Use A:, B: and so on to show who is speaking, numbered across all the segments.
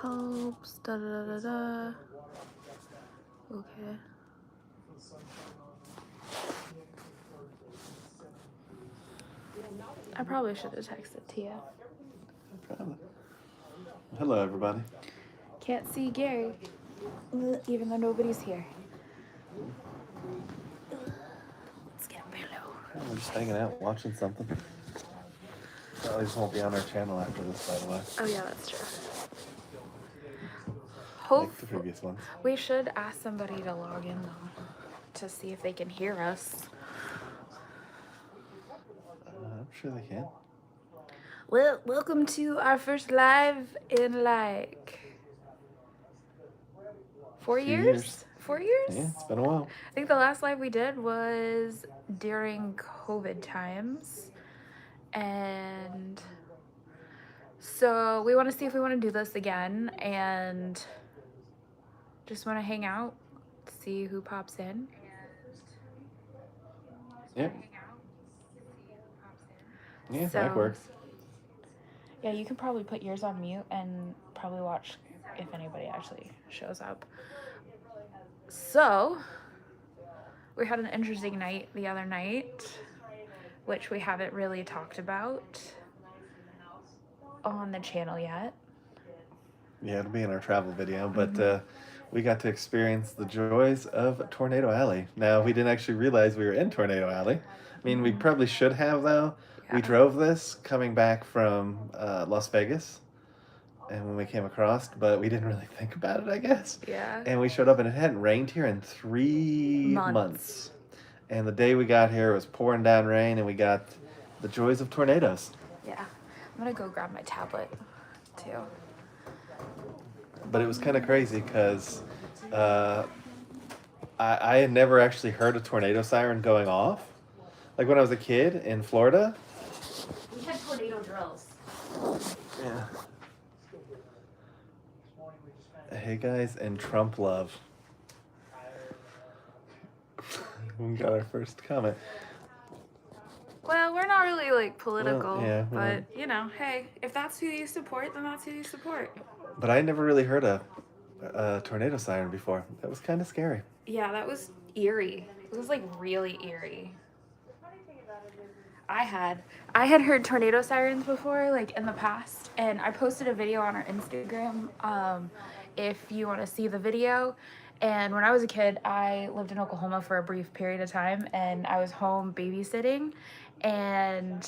A: helps. Da da da da. Okay. I probably should have texted Tia.
B: Probably. Hello, everybody.
A: Can't see Gary, even though nobody's here. Let's get a pillow.
B: We're just hanging out, watching something. At least won't be on our channel after this, by the way.
A: Oh yeah, that's true.
B: Like the previous ones.
A: We should ask somebody to log in though, to see if they can hear us.
B: I'm sure they can.
A: Well, welcome to our first live in like 4 years? 4 years?
B: Yeah, it's been a while.
A: I think the last live we did was during COVID times. And so we want to see if we want to do this again and just want to hang out, see who pops in.
B: Yep. Yeah,
A: So,
B: that works.
A: Yeah, you can probably put yours on mute and probably watch if anybody actually shows up. So, we had an interesting night the other night, which we haven't really talked about on the channel yet.
B: Yeah, it'll be in our travel video, but we got to experience the joys of Tornado Alley. Now, we didn't actually realize we were in Tornado Alley. I mean, we probably should have, though. Yeah. We drove this coming back from Las Vegas, and when we came across, but we didn't really think about it, I guess.
A: Yeah.
B: And we showed up, and it hadn't rained here in 3 months. And the day we got here, it was pouring down rain, and we got the joys of tornadoes.
A: Yeah. I'm going to go grab my tablet, too.
B: But it was kind of crazy because I had never actually heard a tornado siren going off. Like when I was a kid in Florida.
A: We had tornado drills.
B: Yeah. Hey guys, and Trump love. We got our first comment.
A: Well, we're not really like political,
B: well, yeah,
A: but you know, hey, if that's who you support, then that's who you support.
B: But I never really heard a tornado siren before. That was kind of scary.
A: Yeah, that was eerie. It was like really eerie. I had heard tornado sirens before, like in the past, and I posted a video on our Instagram. If you want to see the video. And when I was a kid, I lived in Oklahoma for a brief period of time, and I was home babysitting, and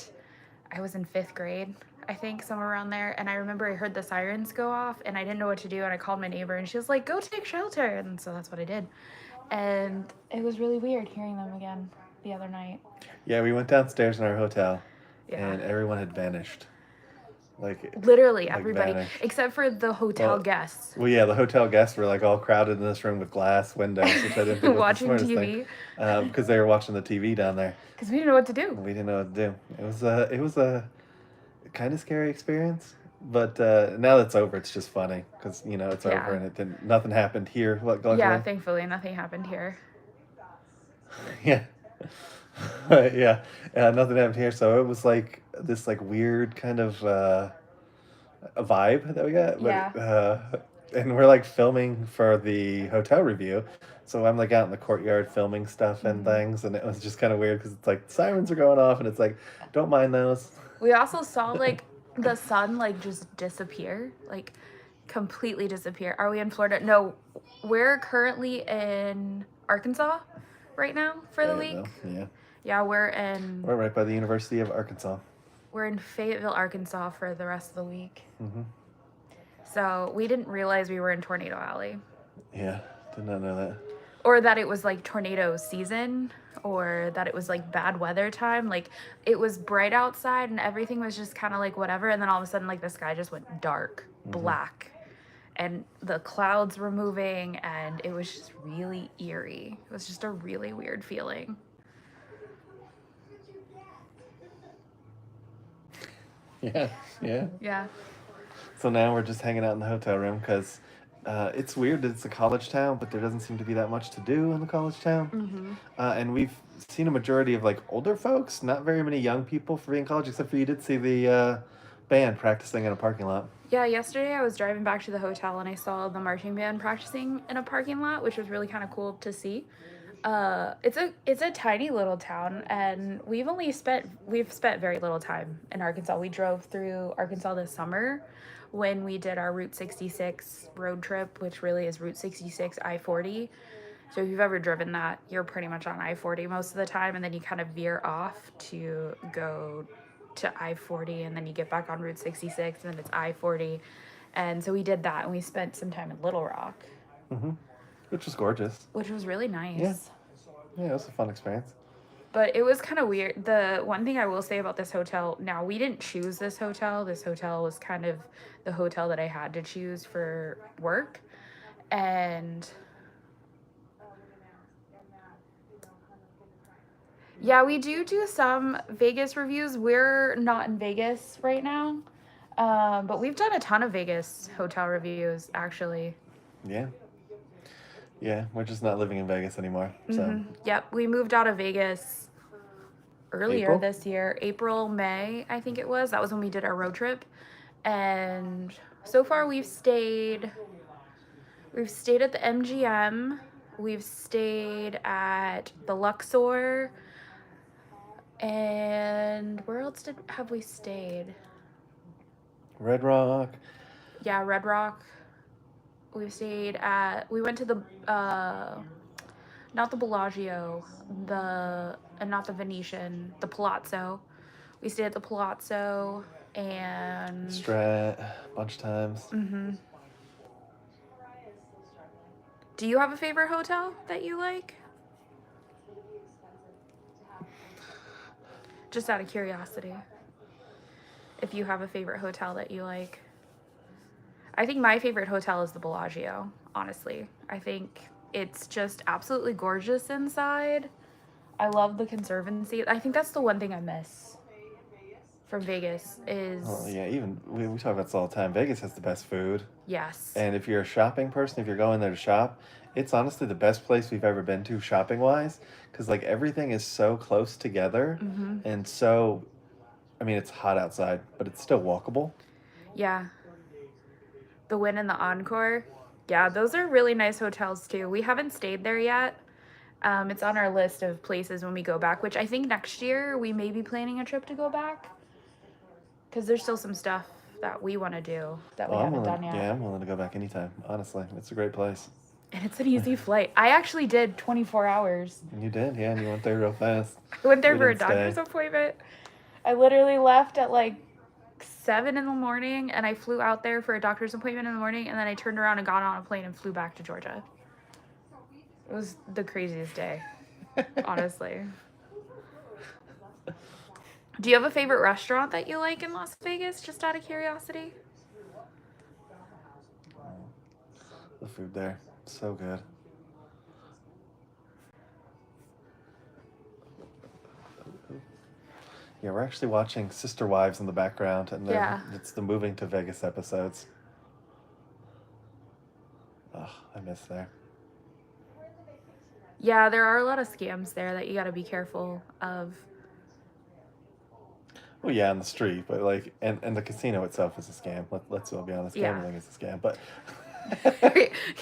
A: I was in 5th grade, I think, somewhere around there. And I remember I heard the sirens go off, and I didn't know what to do, and I called my neighbor, and she was like, go take shelter. And so that's what I did. And it was really weird hearing them again the other night.
B: Yeah, we went downstairs in our hotel,
A: yeah.
B: And everyone had vanished. Like
A: literally everybody, except for the hotel guests.
B: Well, yeah, the hotel guests were like all crowded in this room with glass windows, which I didn't think
A: watching
B: was the
A: TV.
B: Because they were watching the TV down there.
A: Because we didn't know what to do.
B: We didn't know what to do. It was a kind of scary experience, but now that's over, it's just funny because you know it's over and nothing happened here.
A: Yeah, thankfully nothing happened here.
B: Yeah. Yeah, nothing happened here, so it was like this like weird kind of a vibe that we got.
A: Yeah.
B: And we're like filming for the hotel review, so I'm like out in the courtyard filming stuff and things, and it was just kind of weird because it's like sirens are going off, and it's like don't mind those.
A: We also saw like the sun like just disappear, like completely disappear. Are we in Florida? No, we're currently in Arkansas right now for the week.
B: Yeah.
A: Yeah, we're
B: right by the University of Arkansas.
A: We're in Fayetteville, Arkansas for the rest of the week.
B: Mm-hmm.
A: So we didn't realize we were in Tornado Alley.
B: Yeah, did not know that.
A: Or that it was like tornado season, or that it was like bad weather time. Like it was bright outside and everything was just kind of like whatever. And then all of a sudden like the sky just went dark, black. And the clouds were moving and it was just really eerie. It was just a really weird feeling. Yeah.
B: So now we're just hanging out in the hotel room because it's weird that it's a college town, but there doesn't seem to be that much to do in the college town.
A: Mm-hmm.
B: And we've seen a majority of like older folks, not very many young people for being in college, except for you did see the band practicing in a parking lot.
A: Yeah, yesterday I was driving back to the hotel and I saw the marching band practicing in a parking lot, which was really kind of cool to see. It's a tiny little town, and we've spent very little time in Arkansas. We drove through Arkansas this summer when we did our Route 66 road trip, which really is Route 66 I-40. So if you've ever driven that, you're pretty much on I-40 most of the time, and then you kind of veer off to go to I-40, and then you get back on Route 66, and then it's I-40. And so we did that, and we spent some time in Little Rock,
B: Which was gorgeous.
A: which was really nice.
B: Yeah. Yeah, it was a fun experience.
A: But it was kind of weird. The one thing I will say about this hotel, now we didn't choose this hotel. This hotel was kind of the hotel that I had to choose for work. And yeah, we do some Vegas reviews. We're not in Vegas right now. But we've done a ton of Vegas hotel reviews, actually.
B: Yeah. Yeah, we're just not living in Vegas anymore. So.
A: Yep, we moved out of Vegas earlier
B: April?
A: this year. April, May, I think it was. That was when we did our road trip. And so far we've stayed at the MGM. We've stayed at the Luxor. And where else have we stayed?
B: Red Rock.
A: Yeah, Red Rock. We went to the not the Bellagio, and not the Venetian, the Palazzo. We stayed at the Palazzo and
B: Strat a bunch of times.
A: Do you have a favorite hotel that you like? Just out of curiosity. If you have a favorite hotel that you like. I think my favorite hotel is the Bellagio, honestly. I think it's just absolutely gorgeous inside. I love the conservancy. I think that's the one thing I miss from Vegas is...
B: Oh, yeah, even we talk about this all the time. Vegas has the best food.
A: Yes.
B: And if you're a shopping person, if you're going there to shop, it's honestly the best place we've ever been to shopping-wise. Because, like, everything is so close together. And so, I mean, it's hot outside, but it's still walkable.
A: Yeah. The Wynn and the Encore. Yeah, those are really nice hotels too. We haven't stayed there yet. It's on our list of places when we go back, which I think next year we may be planning a trip to go back. Because there's still some stuff that we want to do that we haven't done yet.
B: Yeah, I'm willing to go back anytime, honestly. It's a great place.
A: And it's an easy flight. I actually did 24 hours.
B: You did, yeah, and you went there real fast.
A: I went there for a doctor's appointment. I literally left at like 7 in the morning, and I flew out there for a doctor's appointment in the morning, and then I turned around and got on a plane and flew back to Georgia. It was the craziest day, honestly. Do you have a favorite restaurant that you like in Las Vegas, just out of curiosity?
B: The food there, so good. Yeah, we're actually watching Sister Wives in the background, and it's the moving to Vegas episodes. Oh, I miss there.
A: Yeah, there are a lot of scams there that you got to be careful of.
B: Well, yeah, on the street, but like, and the casino itself is a scam. Let's all be honest, gambling is a scam. But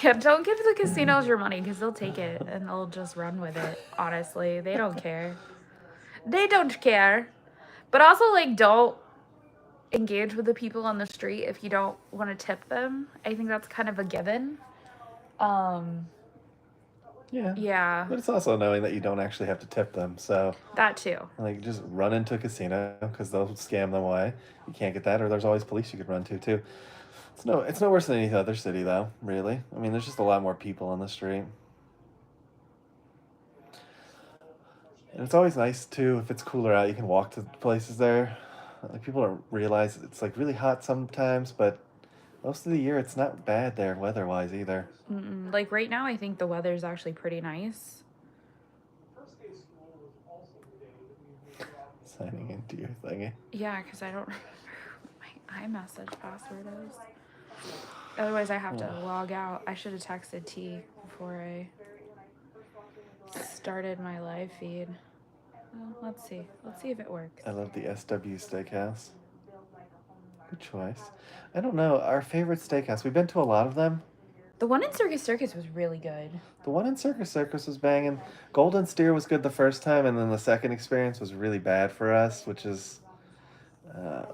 A: yeah, don't give the casinos your money because they'll take it and they'll just run with it. Honestly, they don't care. They don't care. But also, like, don't engage with the people on the street if you don't want to tip them. I think that's kind of a given. Yeah.
B: But it's also knowing that you don't actually have to tip them. So
A: that too.
B: Like, just run into a casino because they'll scam them away. You can't get that, or there's always police you could run to too. It's no worse than any other city though. Really, I mean, there's just a lot more people on the street. And it's always nice too if it's cooler out. You can walk to places there. Like, people don't realize it's like really hot sometimes, but most of the year it's not bad there weather-wise either.
A: Like right now, I think the weather's actually pretty nice.
B: Signing into your thingy.
A: Yeah, because I don't remember what my iMessage password is. Otherwise, I have to log out. I should have texted T before I started my live feed. Well, let's see. Let's see if it works.
B: I love the SW Steakhouse. Good choice. I don't know. Our favorite steakhouse. We've been to a lot of them.
A: The one in Circus Circus was really good.
B: The one in Circus Circus was banging. Golden Steer was good the first time, and then the second experience was really bad for us, which is, uh,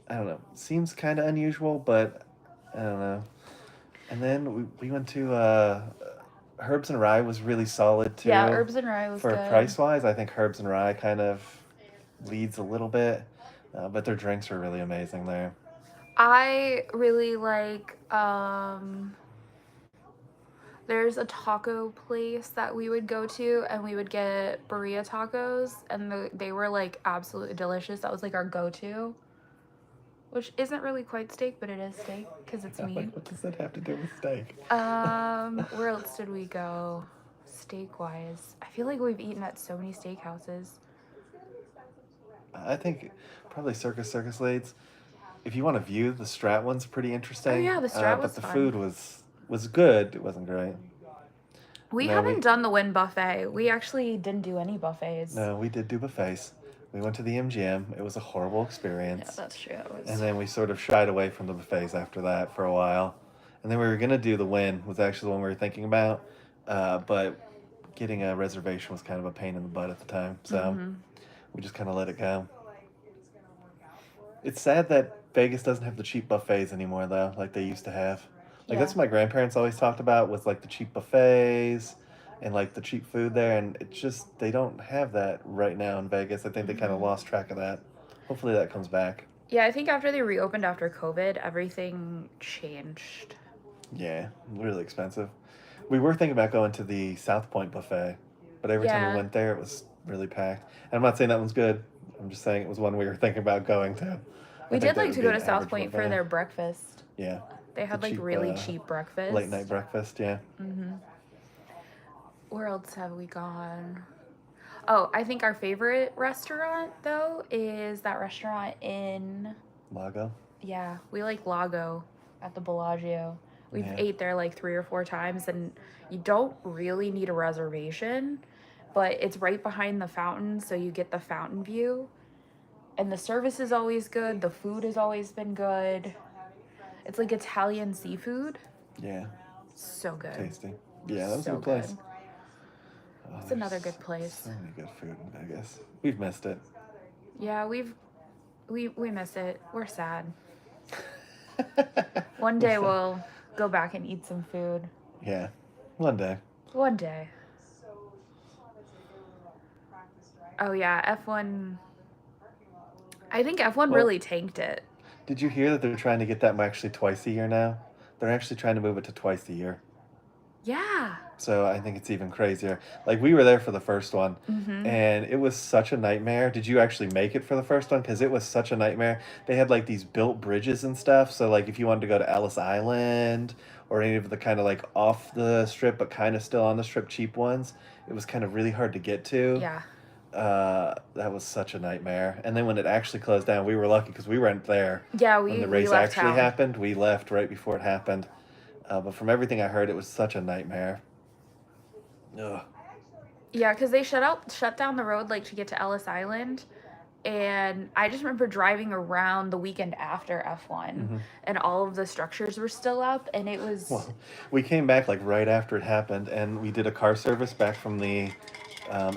B: I don't know. Seems kind of unusual, but I don't know. And then we went to Herbs and Rye was really solid too.
A: Yeah, Herbs and Rye was
B: For
A: good.
B: price wise, I think Herbs and Rye kind of leads a little bit, but their drinks were really amazing there.
A: I really like there's a taco place that we would go to, and we would get burrito tacos, and they were like absolutely delicious. That was like our go-to, which isn't really quite steak, but it is steak because it's meat.
B: Like, what does that have to do with steak?
A: Where else did we go steak-wise? I feel like we've eaten at so many steakhouses.
B: I think probably Circus Circus Lades. If you want to view, the Strat one's pretty interesting.
A: Oh yeah, the Strat was
B: but the
A: fun.
B: food was good. It wasn't great.
A: We haven't done the Wynn buffet. We actually didn't do any buffets.
B: No, we did do buffets. We went to the MGM. It was a horrible experience.
A: Yeah, that's true. It was...
B: And then we sort of shied away from the buffets after that for a while. And then we were going to do the Wynn, was actually the one we were thinking about. But getting a reservation was kind of a pain in the butt at the time. So we just kind of let it go. It's sad that Vegas doesn't have the cheap buffets anymore, though, like they used to have. Like, that's what my grandparents always talked about, was like the cheap buffets and like the cheap food there. And it's just, they don't have that right now in Vegas. I think they kind of lost track of that. Hopefully that comes back.
A: Yeah, I think after they reopened after COVID, everything changed.
B: Yeah, really expensive. We were thinking about going to the South Point buffet, but every time we went there, it was really packed. And I'm not saying that one's good. I'm just saying it was one we were thinking about going to.
A: We did like to go to South Point for their breakfast.
B: Yeah.
A: They had like really cheap breakfast.
B: Late night breakfast, yeah.
A: Where else have we gone? Oh, I think our favorite restaurant, though, is that restaurant in...
B: Lago?
A: Yeah, we like Lago at the Bellagio. We've ate there like 3 or 4 times, and you don't really need a reservation, but it's right behind the fountain, so you get the fountain view. And the service is always good. The food has always been good. It's like Italian seafood.
B: Yeah.
A: So good.
B: Tasty. Yeah, that was a good place.
A: Oh, it's another good place.
B: So many good food in Vegas. We've missed it.
A: Yeah, we miss it. We're sad. One day we'll go back and eat some food.
B: Yeah, one day.
A: One day. Oh yeah, F1. I think F1 really tanked it.
B: Did you hear that they're trying to get that actually twice a year now? They're actually trying to move it to twice a year.
A: Yeah.
B: So I think it's even crazier. Like, we were there for the first one, and it was such a nightmare. Did you actually make it for the first one? Because it was such a nightmare. They had, like, these built bridges and stuff. So, like, if you wanted to go to Ellis Island or any of the kind of, like, off the strip but kind of still on the strip cheap ones, it was kind of really hard to get to.
A: Yeah.
B: That was such a nightmare. And then when it actually closed down, we were lucky because we weren't there.
A: Yeah,
B: when the race actually happened. We left right before it happened. But from everything I heard, it was such a nightmare. Ugh.
A: Yeah, because they shut down the road like to get to Ellis Island, and I just remember driving around the weekend after F1, and all of the structures were still up, and it was.
B: Well, we came back like right after it happened, and we did a car service back from the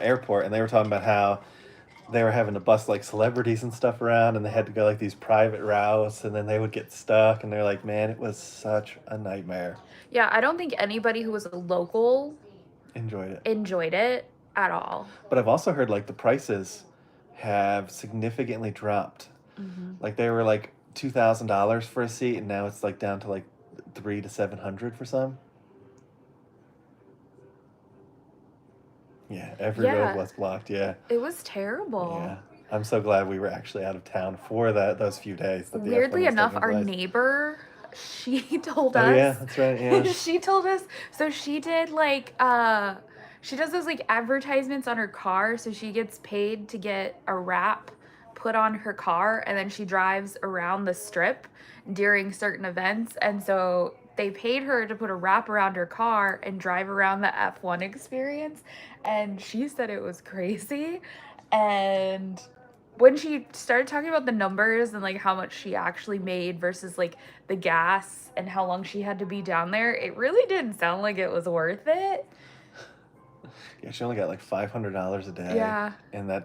B: airport, and they were talking about how they were having to bus like celebrities and stuff around, and they had to go like these private routes, and then they would get stuck, and they're like, man, it was such a nightmare.
A: Yeah, I don't think anybody who was a local
B: enjoyed
A: it at all.
B: But I've also heard like the prices have significantly dropped. Like they were like $2,000 for a seat, and now it's like down to like $300 to $700 for some. Yeah, every road was blocked. Yeah,
A: it was terrible.
B: Yeah, I'm so glad we were actually out of town for those few days. That
A: Weirdly enough, our neighbor, she told us.
B: Oh yeah, that's right. Yeah,
A: she told us. So she did like she does those like advertisements on her car. So she gets paid to get a wrap put on her car, and then she drives around the strip during certain events. And so they paid her to put a wrap around her car and drive around the F1 experience. And she said it was crazy. And when she started talking about the numbers and like how much she actually made versus like the gas and how long she had to be down there, it really didn't sound like it was worth it.
B: Yeah, she only got like $500 a day,
A: Yeah.
B: and they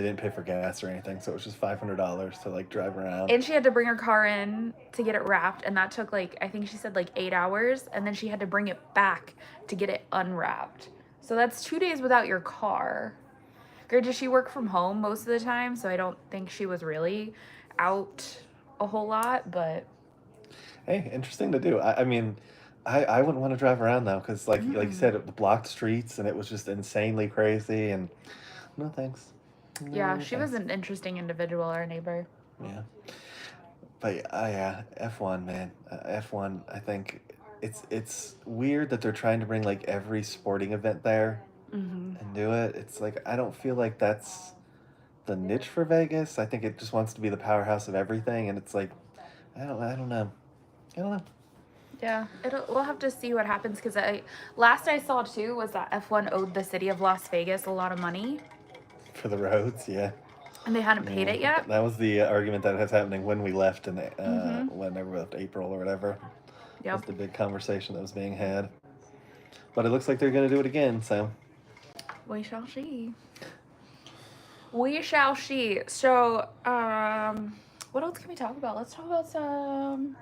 B: didn't pay for gas or anything, so it was just $500 to like drive around.
A: And she had to bring her car in to get it wrapped, and that took like, I think she said like 8 hours, and then she had to bring it back to get it unwrapped. So that's 2 days without your car. Granted, she worked from home most of the time, so I don't think she was really out a whole lot, but
B: Hey, interesting to do. I mean, I wouldn't want to drive around though, because like you said, the blocked streets and it was just insanely crazy. And no thanks.
A: yeah,
B: No
A: she was
B: thanks.
A: an interesting individual, our neighbor.
B: Yeah, but yeah, F1 man, F1. I think it's weird that they're trying to bring like every sporting event there
A: Mm-hmm.
B: and do it. It's like I don't feel like that's the niche for Vegas. I think it just wants to be the powerhouse of everything, and it's like I don't know. I don't know.
A: Yeah, we'll have to see what happens because last I saw too was that F1 owed the city of Las Vegas a lot of money
B: For the roads, yeah.
A: and they hadn't paid
B: Yeah,
A: it yet.
B: that was the argument that was happening when we left in
A: Mm-hmm.
B: whenever we left April or whatever. Was
A: Yep.
B: the big conversation that was being had. But it looks like they're going to do it again. So
A: We shall see. We shall see. So, what else can we talk about? Let's talk about some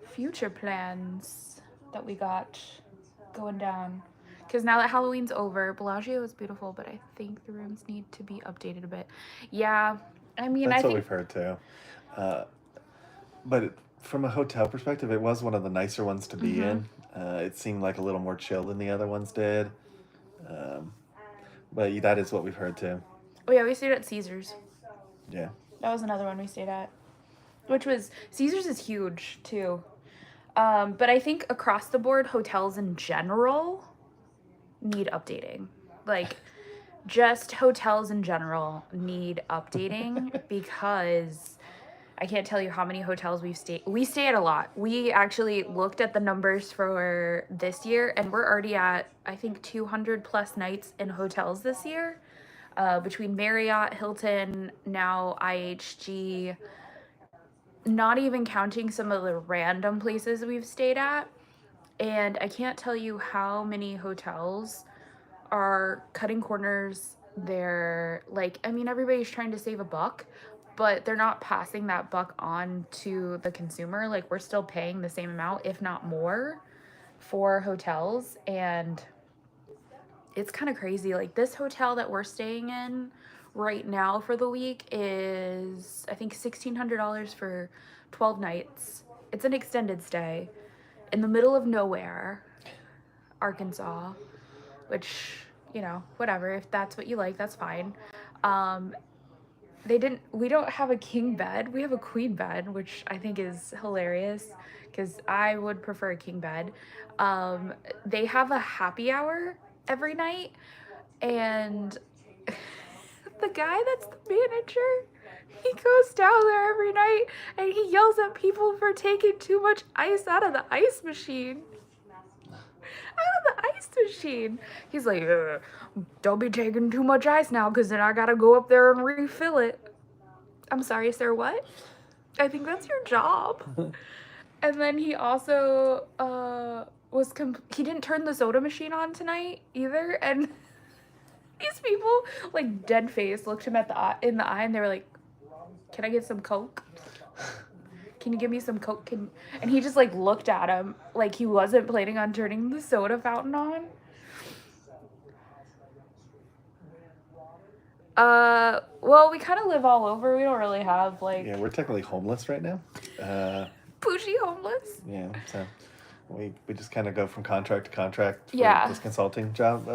A: future plans that we got going down. Because now that Halloween's over, Bellagio is beautiful, but I think the rooms need to be updated a bit. Yeah, I mean,
B: that's
A: I
B: what
A: think.
B: we've heard too. Uh, but from a hotel perspective, it was one of the nicer ones to be
A: Mm-hmm.
B: in. It seemed like a little more chill than the other ones did. Um, but that is what we've heard too.
A: Oh yeah, we stayed at Caesars.
B: Yeah.
A: That was another one we stayed at, which was Caesars is huge too. But I think across the board, hotels in general need updating. Like, just hotels in general need updating because I can't tell you how many hotels we've stayed. We stay at a lot. We actually looked at the numbers for this year, and we're already at, I think, 200 plus nights in hotels this year. Between Marriott, Hilton, now IHG, not even counting some of the random places we've stayed at. And I can't tell you how many hotels are cutting corners. They're like, I mean, everybody's trying to save a buck, but they're not passing that buck on to the consumer. Like, we're still paying the same amount, if not more, for hotels. And it's kind of crazy. Like, this hotel that we're staying in right now for the week is, I think, $1,600 for 12 nights. It's an extended stay in the middle of nowhere, Arkansas, which, whatever. If that's what you like, that's fine. Um, we don't have a king bed. We have a queen bed, which I think is hilarious because I would prefer a king bed. They have a happy hour every night, and the guy that's the manager, he goes down there every night and he yells at people for taking too much ice out of the ice machine. Out of the ice machine. He's like, don't be taking too much ice now because then I gotta go up there and refill it. I'm sorry, sir, what? I think that's your job. And then he also he didn't turn the soda machine on tonight either, and these people, like, dead face, looked him in the eye and they were like, can I get some Coke? Can you give me some Coke? And he just, like, looked at him like he wasn't planning on turning the soda fountain on. Well, we kind of live all over. We don't really have, like...
B: Yeah, we're technically homeless right now.
A: Bougie homeless.
B: Yeah, so we just kind of go from contract to contract for
A: Yeah.
B: this consulting job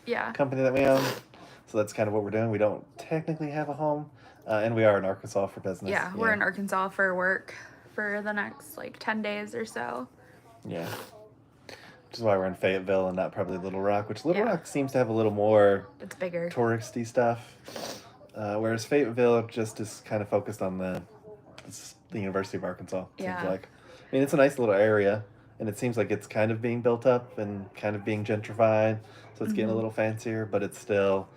A: Yeah.
B: company that we own. So that's kind of what we're doing. We don't technically have a home, and we are in Arkansas for business.
A: Yeah, we're in Arkansas for work for the next, like, 10 days or so.
B: Yeah. Which is why we're in Fayetteville and not probably Little Rock, which Little Rock seems to have a little more
A: It's bigger.
B: touristy stuff, whereas Fayetteville just is kind of focused on the University of Arkansas. Seems like. I mean, it's a nice little area, and it seems like it's kind of being built up and kind of being gentrified, so it's getting a little fancier, but it's still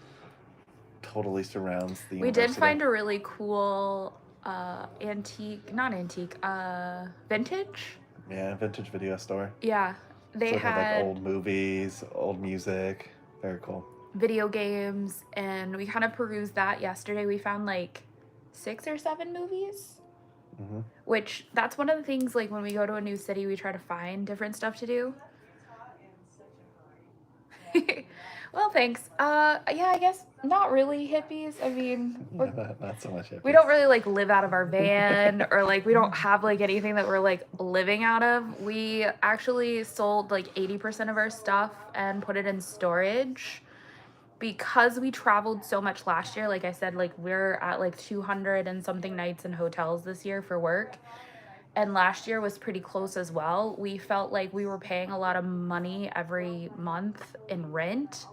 B: totally surrounds the
A: We
B: university.
A: did find a really cool vintage.
B: Yeah, vintage video store.
A: Yeah, they
B: So it had like
A: had
B: old movies, old music. Very cool.
A: video games, and we kind of perused that yesterday. We found like 6 or 7 movies.
B: Mm-hmm.
A: Which, that's one of the things, like, when we go to a new city, we try to find different stuff to do. Well, thanks. Yeah, I guess not really hippies. I mean,
B: not so much hippies.
A: we don't really, like, live out of our van, or, like, we don't have, like, anything that we're, like, living out of. We actually sold, like, 80% of our stuff and put it in storage. Because we traveled so much last year, like I said, like, we're at, like, 200 and something nights in hotels this year for work. And last year was pretty close as well. We felt like we were paying a lot of money every month in rent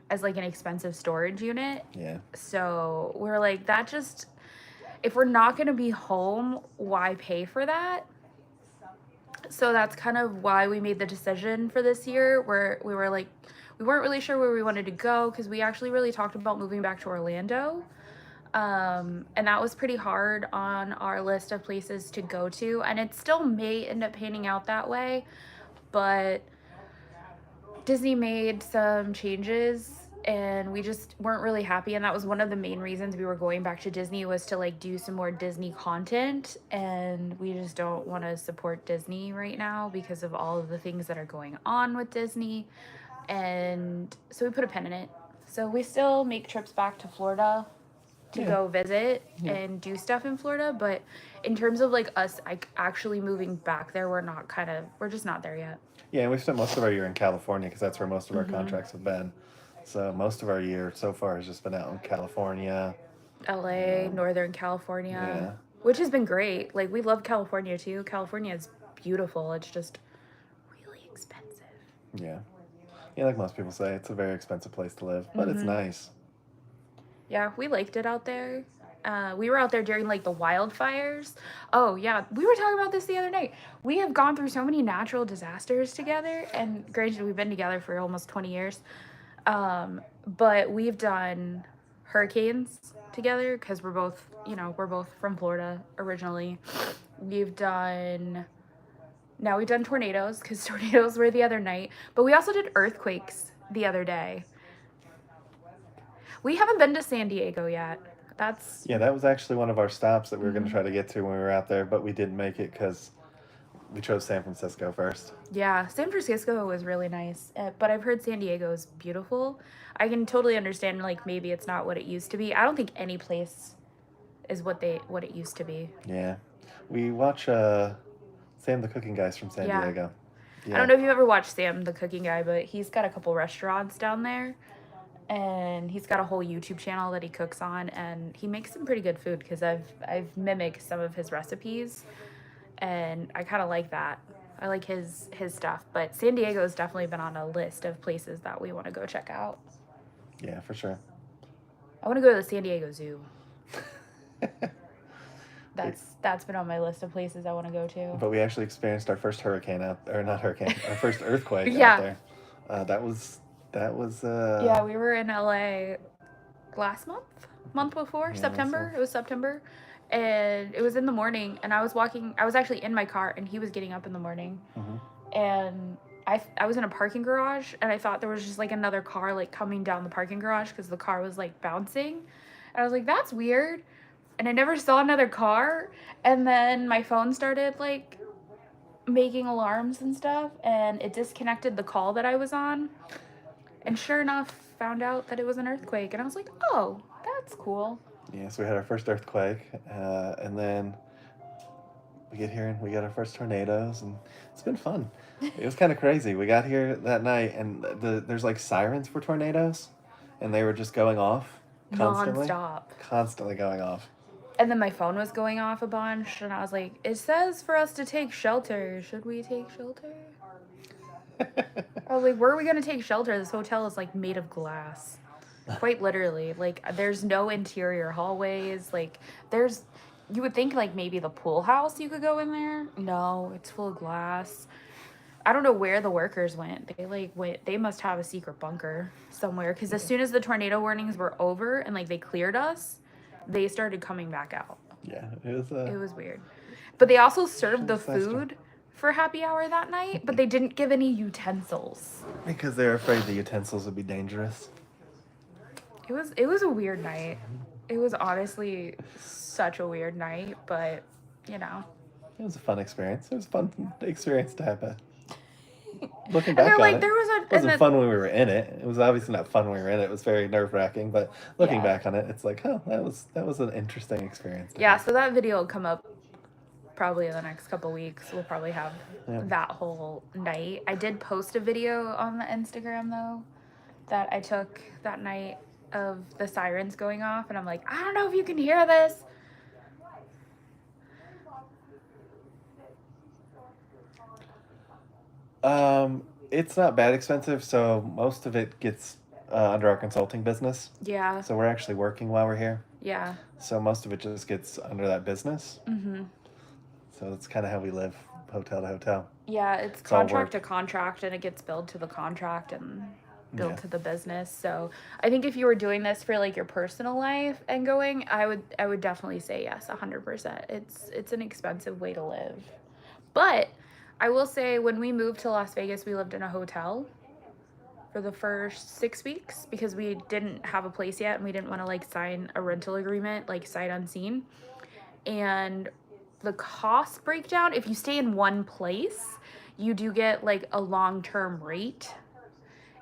A: as like an expensive storage unit.
B: Yeah.
A: So we were like, that just, if we're not going to be home, why pay for that? So that's kind of why we made the decision for this year, where we were like, we weren't really sure where we wanted to go, because we actually really talked about moving back to Orlando. And that was pretty hard on our list of places to go to, and it still may end up panning out that way, but Disney made some changes and we just weren't really happy, and that was one of the main reasons we were going back to Disney, was to like do some more Disney content, and we just don't want to support Disney right now because of all of the things that are going on with Disney. And so we put a pin in it. So we still make trips back to Florida to go visit and do stuff in Florida, but in terms of like us like actually moving back there, we're just not there yet.
B: Yeah, and we've spent most of our year in California because that's where most of our contracts have been. So most of our year so far has just been out in California,
A: LA, Northern California, which has been great. Like, we love California too. California is beautiful. It's just really expensive.
B: Yeah, like most people say, it's a very expensive place to live, but it's nice.
A: Yeah, we liked it out there. We were out there during like the wildfires. Oh yeah, we were talking about this the other night. We have gone through so many natural disasters together, and granted, we've been together for almost 20 years. But we've done hurricanes together because we're both from Florida originally. We've done tornadoes because tornadoes were the other night, but we also did earthquakes the other day. We haven't been to San Diego yet.
B: That was actually one of our stops that we were going to try to get to when we were out there, but we didn't make it because we chose San Francisco first.
A: Yeah, San Francisco was really nice, but I've heard San Diego is beautiful. I can totally understand, like, maybe it's not what it used to be. I don't think any place is what it used to be.
B: Yeah. We watch Sam the Cooking Guys from San Diego. Yeah.
A: I don't know if you ever watched Sam the Cooking Guy, but he's got a couple restaurants down there, and he's got a whole YouTube channel that he cooks on, and he makes some pretty good food because I've mimicked some of his recipes, and I kind of like that. I like his stuff, but San Diego's definitely been on a list of places that we want to go check out.
B: Yeah, for sure.
A: I want to go to the San Diego Zoo. That's been on my list of places I want to go to.
B: But we actually experienced our first our first earthquake
A: Yeah.
B: out there. That was.
A: Yeah, we were in LA last month before, September.
B: So.
A: It was September, and it was in the morning, and I was actually in my car, and he was getting up in the morning, and I was in a parking garage, and I thought there was just like another car like coming down the parking garage because the car was like bouncing, and I was like, that's weird, and I never saw another car, and then my phone started like making alarms and stuff, and it disconnected the call that I was on. And sure enough, found out that it was an earthquake. And I was like, oh, that's cool.
B: Yeah, so we had our first earthquake. And then we get here and we got our first tornadoes. And it's been fun. It was kind of crazy. We got here that night and there's like sirens for tornadoes. And they were just going off constantly.
A: Non-stop.
B: Constantly going off.
A: And then my phone was going off a bunch. And I was like, it says for us to take shelter. Should we take shelter? I was like, where are we going to take shelter? This hotel is, like, made of glass. Quite literally. Like, there's no interior hallways. Like, you would think, like, maybe the pool house you could go in there. No, it's full of glass. I don't know where the workers went. They must have a secret bunker somewhere, because as soon as the tornado warnings were over and like they cleared us, they started coming back out.
B: Yeah,
A: It was weird. But they also served the
B: It's nice to-
A: food for happy hour that night, but they didn't give any utensils.
B: because they're afraid the utensils would be dangerous.
A: It was a weird night. It was honestly such a weird night, but you know.
B: It was a fun experience. It was a fun experience to have. Looking
A: And
B: back
A: they're
B: on
A: like,
B: it,
A: there was
B: it wasn't fun when we were in it. It was obviously not fun when we were in it. It was very nerve-wracking, but looking back on it, it's like, oh, that was an interesting experience.
A: Yeah, so that video will come up probably in the next couple weeks. We'll probably have that whole night. I did post a video on the Instagram though that I took that night of the sirens going off, and I'm like, I don't know if you can hear this.
B: It's not bad expensive, so most of it gets under our consulting business.
A: Yeah.
B: So we're actually working while we're here.
A: Yeah.
B: So most of it just gets under that business.
A: Mm-hmm.
B: So that's kind of how we live, hotel to hotel.
A: Yeah, it's contract to contract, and it gets billed to the contract and billed to the business. So I think if you were doing this for like your personal life and going, I would definitely say yes, 100%. It's an expensive way to live. But I will say, when we moved to Las Vegas, we lived in a hotel for the first 6 weeks because we didn't have a place yet, and we didn't want to like sign a rental agreement like sight unseen. And the cost breakdown, if you stay in one place, you do get like a long-term rate.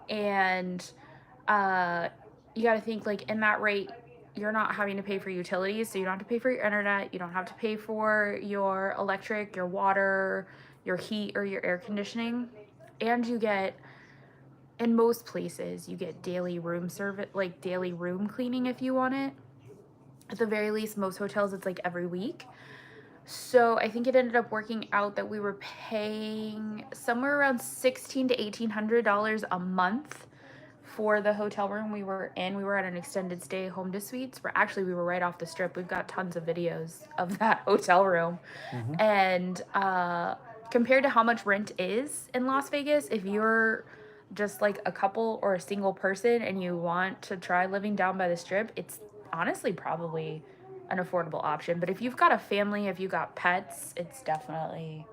A: And you got to think, like, in that rate, you're not having to pay for utilities, so you don't have to pay for your internet, you don't have to pay for your electric, your water, your heat, or your air conditioning. And you get, in most places, you get daily room service, like daily room cleaning if you want it. At the very least, most hotels, it's like every week. So I think it ended up working out that we were paying somewhere around $1,600 to $1,800 a month for the hotel room we were in. We were at an extended stay home to suites, where actually we were right off the strip. We've got tons of videos of that hotel room. Mm-hmm. And compared to how much rent is in Las Vegas, if you're just like a couple or a single person and you want to try living down by the strip, it's honestly probably an affordable option. But if you've got a family, if you got pets, it's definitely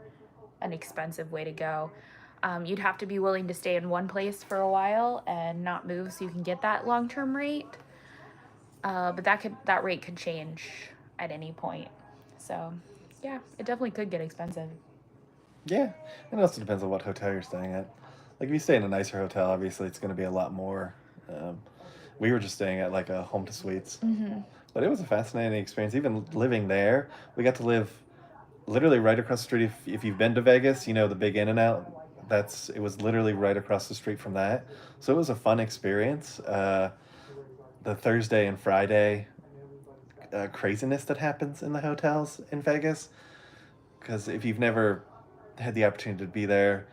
A: an expensive way to go. You'd have to be willing to stay in one place for a while and not move so you can get that long-term rate. But that rate could change at any point. So yeah, it definitely could get expensive.
B: Yeah, it also depends on what hotel you're staying at. Like, if you stay in a nicer hotel, obviously it's going to be a lot more. We were just staying at like a home to suites. Mm-hmm. But it was a fascinating experience. Even living there, we got to live literally right across the street. If you've been to Vegas, you know the big In-N-Out. It was literally right across the street from that. So it was a fun experience. The Thursday and Friday craziness that happens in the hotels in Vegas. Because if you've never had the opportunity to be there,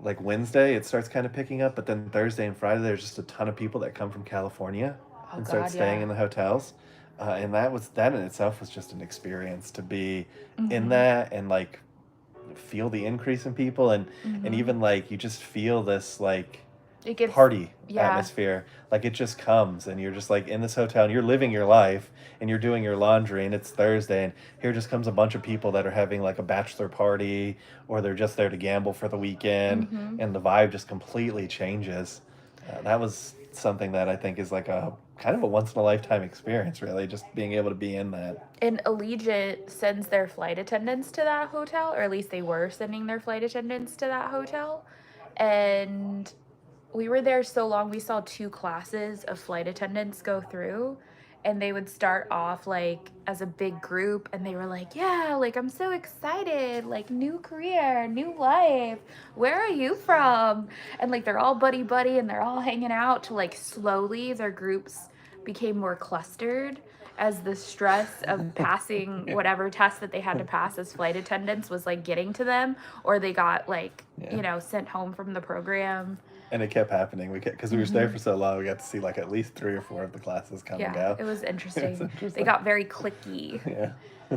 B: like Wednesday, it starts kind of picking up. But then Thursday and Friday, there's just a ton of people that come from California and start staying in the hotels. And that in itself was just an experience to be in that and like feel the increase in people and even like you just feel this like party atmosphere. Like it just comes and you're just like in this hotel and you're living your life and you're doing your laundry and it's Thursday and here just comes a bunch of people that are having like a bachelor party or they're just there to gamble for the weekend and the vibe just completely changes. That was something that I think is like a kind of a once-in-a-lifetime experience, really, just being able to be in that.
A: And Allegiant sends their flight attendants to that hotel, or at least they were sending their flight attendants to that hotel. And we were there so long, we saw 2 classes of flight attendants go through. And they would start off like as a big group and they were like, yeah, like I'm so excited, like new career, new life. Where are you from? And like they're all buddy and they're all hanging out to like slowly their groups became more clustered as the stress of passing whatever test that they had to pass as flight attendants was like getting to them, or they got like, sent home from the program.
B: And it kept happening. Because we were there for so long, we got to see like at least 3 or 4 of the classes come and go.
A: It was interesting. They got very clicky.
B: Yeah.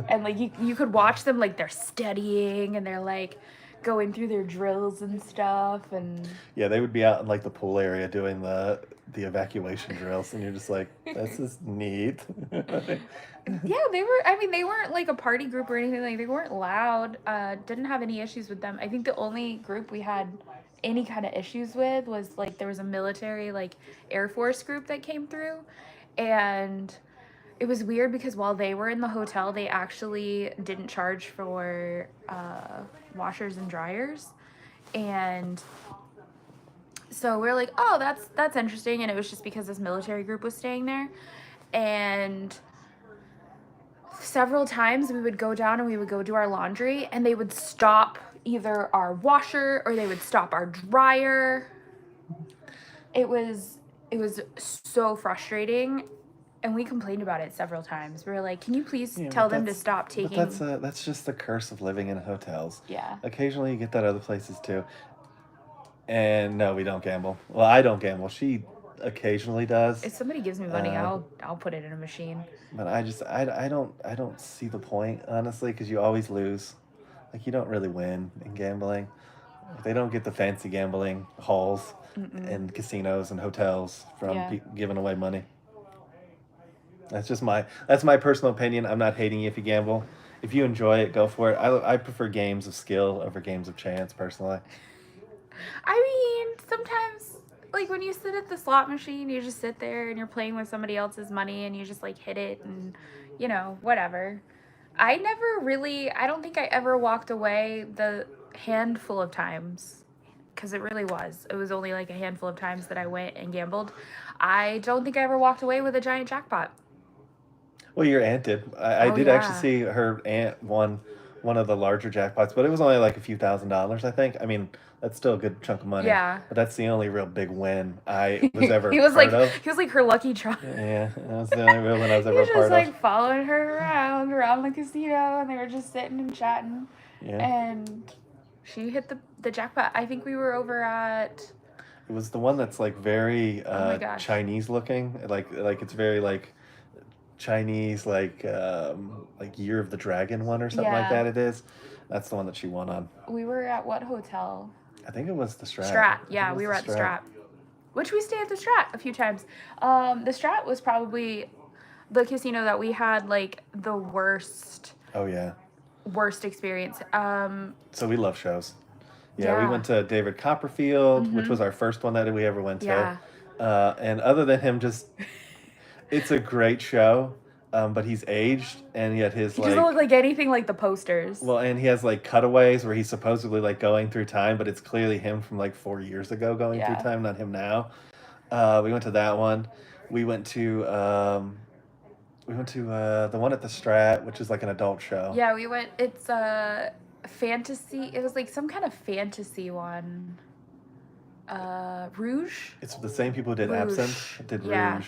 A: And like you could watch them like they're studying and they're like going through their drills and stuff, and
B: Yeah, they would be out in like the pool area doing the evacuation drills, and you're just like, this is neat.
A: yeah, they were. I mean, they weren't like a party group or anything. Like they weren't loud. Didn't have any issues with them. I think the only group we had any kind of issues with was like there was a military like Air Force group that came through, and it was weird because while they were in the hotel, they actually didn't charge for washers and dryers, and so we're like, oh, that's interesting, and it was just because this military group was staying there, and several times we would go down and we would go do our laundry, and they would stop either our washer or they would stop our dryer. It was so frustrating, and we complained about it several times. We were like, can you please tell them to stop taking...
B: But that's just the curse of living in hotels.
A: Yeah.
B: Occasionally you get that other places too. And no, we don't gamble. Well, I don't gamble. She occasionally does.
A: If somebody gives me money, I'll put it in a machine.
B: But I don't see the point, honestly, because you always lose. Like, you don't really win in gambling. They don't get the fancy gambling halls and casinos and hotels from giving away money. That's my personal opinion. I'm not hating you if you gamble. If you enjoy it, go for it. I prefer games of skill over games of chance, personally.
A: I mean, sometimes, like, when you sit at the slot machine, you just sit there and you're playing with somebody else's money and you just, like, hit it and, you know, whatever. I don't think I ever walked away the handful of times, because it really was. It was only, like, a handful of times that I went and gambled. I don't think I ever walked away with a giant jackpot.
B: Well, your aunt did. I did actually see her aunt won one of the larger jackpots, but it was only like a few $1,000s, I think. I mean, that's still a good chunk of money.
A: Yeah.
B: But that's the only real big win I was ever
A: he was
B: part
A: like
B: of.
A: He was like her lucky charm.
B: Yeah, that was the only real one I was ever
A: He was
B: part
A: just
B: of.
A: like following her around the casino, and they were just sitting and chatting.
B: Yeah.
A: And she hit the jackpot. I think we were over at...
B: It was the one that's like very Chinese looking. Like it's very like Chinese, like Year of the Dragon one or something like that. It is. That's the one that she won on.
A: We were at what hotel?
B: I think it was the Strat.
A: Strat. Yeah, we were at the Strat. Which we stayed at the Strat a few times. The Strat was probably the casino that we had like the worst.
B: Oh yeah.
A: Worst experience.
B: So we love shows. Yeah, we went to David Copperfield, which was our first one that we ever went to. Yeah. And other than him, it's a great show. But he's aged, and yet he doesn't
A: look like anything like the posters.
B: Well, and he has like cutaways where he's supposedly like going through time, but it's clearly him from like 4 years ago going through time, not him now. We went to that one. We went to the one at the Strat, which is like an adult show.
A: Yeah, we went. It's a fantasy. It was like some kind of fantasy one. Rouge.
B: It's the same people who did Absinthe did Rouge.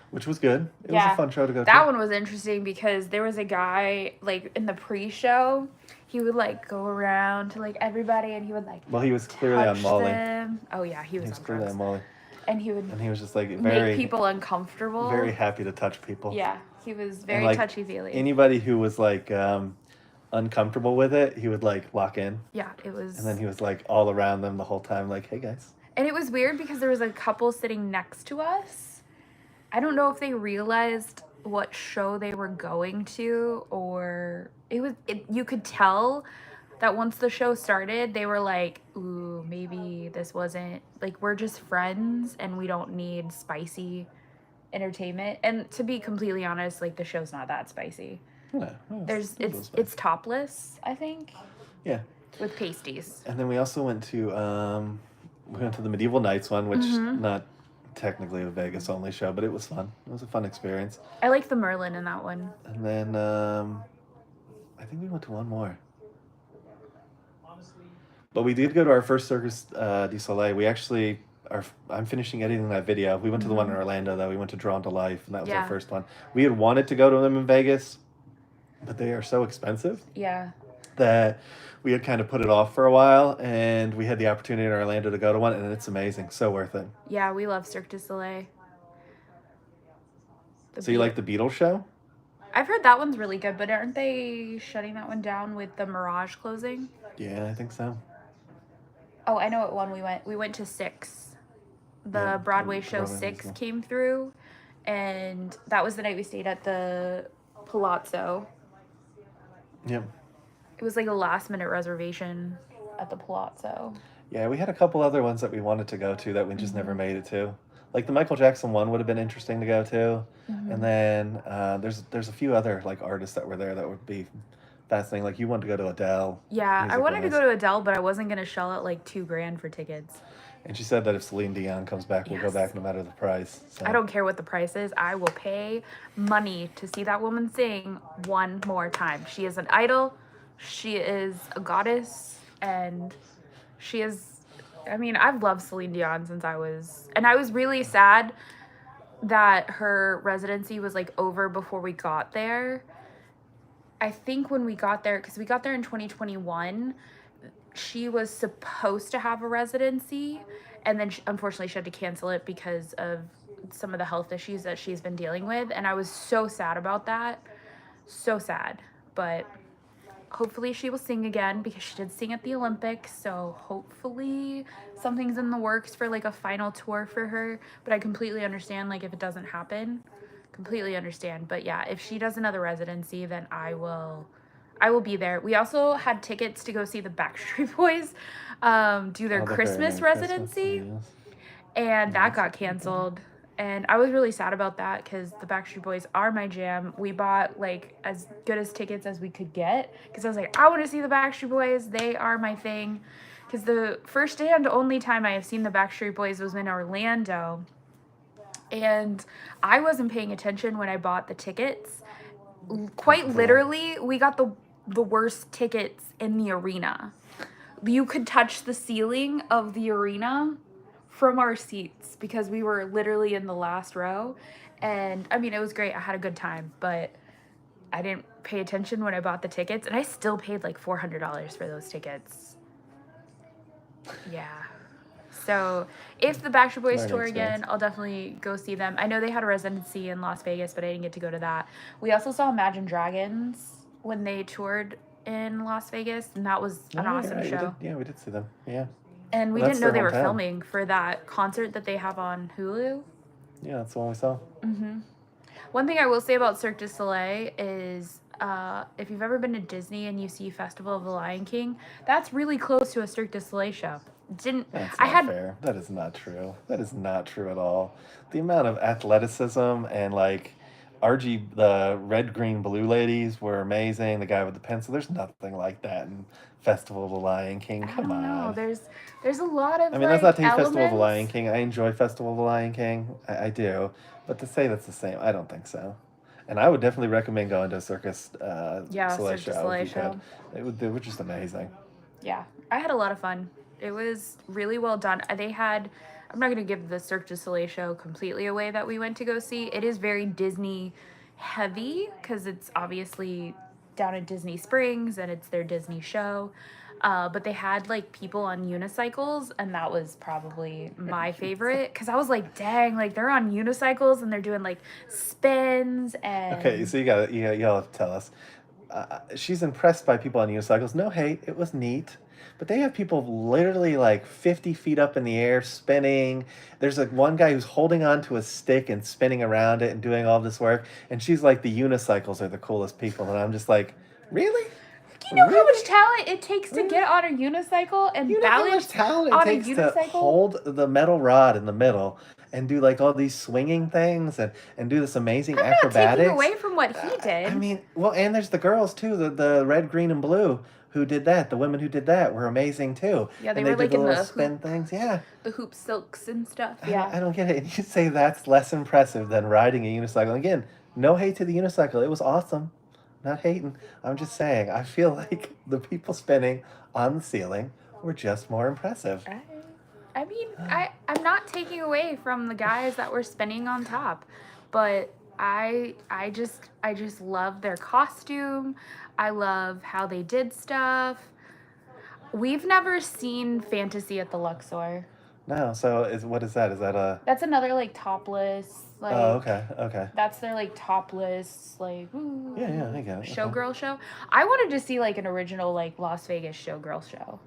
B: Which was good. It was a fun show to go to.
A: That one was interesting because there was a guy, like, in the pre-show, he would, like, go around to, like, everybody, and he would, like,
B: he was clearly on Molly.
A: Them. Oh, yeah, he was on
B: clearly
A: drugs.
B: on Molly.
A: And he
B: was just, like,
A: make people uncomfortable.
B: Very happy to touch people.
A: Yeah, he was very touchy-feely.
B: Anybody who was, like, uncomfortable with it, he would, like, lock in.
A: Yeah, it was...
B: And then he was, like, all around them the whole time, like, hey, guys.
A: And it was weird because there was a couple sitting next to us. I don't know if they realized what show they were going to, or you could tell that once the show started, they were like, ooh, maybe this wasn't, like, we're just friends and we don't need spicy entertainment. And to be completely honest, like, the show's not that spicy.
B: Yeah,
A: it's topless, I think.
B: Yeah.
A: With pasties.
B: And then we also went to the Medieval Knights one, which not technically a Vegas only show, but it was fun. It was a fun experience.
A: I like the Merlin in that one.
B: And then I think we went to one more. But we did go to our first Circus du Soleil. We actually I'm finishing editing that video. We went to the one in Orlando, though. We went to Drawn to Life, and that was our first one. We had wanted to go to them in Vegas, but they are so expensive.
A: Yeah.
B: That we had kind of put it off for a while, and we had the opportunity in Orlando to go to one, and it's amazing. So worth it.
A: Yeah, we love Cirque du Soleil.
B: So you like the Beatles show?
A: I've heard that one's really good, but aren't they shutting that one down with the Mirage closing?
B: Yeah, I think so.
A: Oh, I know what one we went. We went to Six. The Broadway show
B: Broadway
A: Six
B: musical.
A: came through, and that was the night we stayed at the Palazzo.
B: Yep.
A: It was like a last minute reservation at the Palazzo.
B: Yeah, we had a couple other ones that we wanted to go to that we just never
A: Mm-hmm.
B: made it to. Like the Michael Jackson one would have been interesting to go to,
A: Mm-hmm.
B: and then there's a few other like artists that were there that would be fascinating. Like you wanted to go to Adele.
A: Yeah, I wanted to
B: music-wise.
A: go to Adele, but I wasn't gonna shell out like $2,000 for tickets.
B: And she said that if Celine Dion comes back, we'll go
A: Yes.
B: back no matter the price. So.
A: I don't care what the price is. I will pay money to see that woman sing one more time. She is an idol. She is a goddess, and she is. I mean, I've loved Celine Dion since I was really sad that her residency was like over before we got there. I think when we got there, because we got there in 2021, she was supposed to have a residency, and then unfortunately she had to cancel it because of some of the health issues that she's been dealing with, and I was so sad about that. So sad. But hopefully she will sing again, because she did sing at the Olympics, so hopefully something's in the works for like a final tour for her. But I completely understand like if it doesn't happen. Completely understand. But yeah, if she does another residency, then I will be there. We also had tickets to go see the Backstreet Boys do their Christmas residency.
B: Yes.
A: And that got canceled. And I was really sad about that, because the Backstreet Boys are my jam. We bought like as good as tickets as we could get, because I was like, I want to see the Backstreet Boys. They are my thing. Because the first and only time I have seen the Backstreet Boys was in Orlando. And I wasn't paying attention when I bought the tickets. Quite literally, we got the worst tickets in the arena. You could touch the ceiling of the arena from our seats, because we were literally in the last row. And I mean, it was great. I had a good time, but I didn't pay attention when I bought the tickets, and I still paid like $400 for those tickets. Yeah. So if the Backstreet Boys tour again, I'll definitely go see them. I know they had a residency in Las Vegas, but I didn't get to go to that. We also saw Imagine Dragons when they toured in Las Vegas, and that was an awesome show.
B: We did see them. Yeah.
A: And we didn't know they were filming for that concert that they have on Hulu.
B: Yeah, that's the one we saw.
A: Mm-hmm. One thing I will say about Cirque du Soleil is if you've ever been to Disney and you see Festival of the Lion King, that's really close to a Cirque du Soleil show.
B: That's not fair. That is not true. That is not true at all. The amount of athleticism and like the red, green, blue ladies were amazing. The guy with the pencil, there's nothing like that in Festival of the Lion King. Come on.
A: No, there's a lot of.
B: I mean, that's not take Festival of the Lion King. I enjoy Festival of the Lion King. I do, but to say that's the same, I don't think so. And I would definitely recommend going to a Circus Soleil show. They were just amazing.
A: Yeah, I had a lot of fun. It was really well done. I'm not going to give the Cirque du Soleil show completely away that we went to go see. It is very Disney heavy, because it's obviously down at Disney Springs and it's their Disney show. But they had like people on unicycles, and that was probably my favorite, because I was like, dang, like they're on unicycles and they're doing like spins and.
B: Okay, so y'all have to tell us. She's impressed by people on unicycles. No hate, it was neat. But they have people literally like 50 feet up in the air spinning. There's like one guy who's holding on to a stick and spinning around it and doing all this work. And she's like, the unicycles are the coolest people. And I'm just like, really?
A: You know how much talent it takes to get on a unicycle and balance
B: talent
A: on
B: it takes
A: a unicycle?
B: to hold the metal rod in the middle and do like all these swinging things and do this amazing acrobatics.
A: I'm not taking away from what he did.
B: I mean, well, and there's the girls too, the red, green, and blue who did that. The women who did that were amazing too.
A: Yeah, they
B: were
A: like
B: did
A: in the
B: spin
A: hoop,
B: things. Yeah,
A: the hoop silks and stuff. Yeah,
B: I don't get it. And you say that's less impressive than riding a unicycle. Again, no hate to the unicycle. It was awesome. Not hating. I'm just saying. I feel like the people spinning on the ceiling were just more impressive.
A: I mean, I'm not taking away from the guys that were spinning on top, but I just love their costume. I love how they did stuff. We've never seen Fantasy at the Luxor.
B: No, so what is that? Is that a?
A: That's another like topless. Like,
B: oh, okay.
A: That's their like topless like. Ooh,
B: yeah, I get it.
A: Showgirl show. I wanted to see like an original like Las Vegas showgirl show.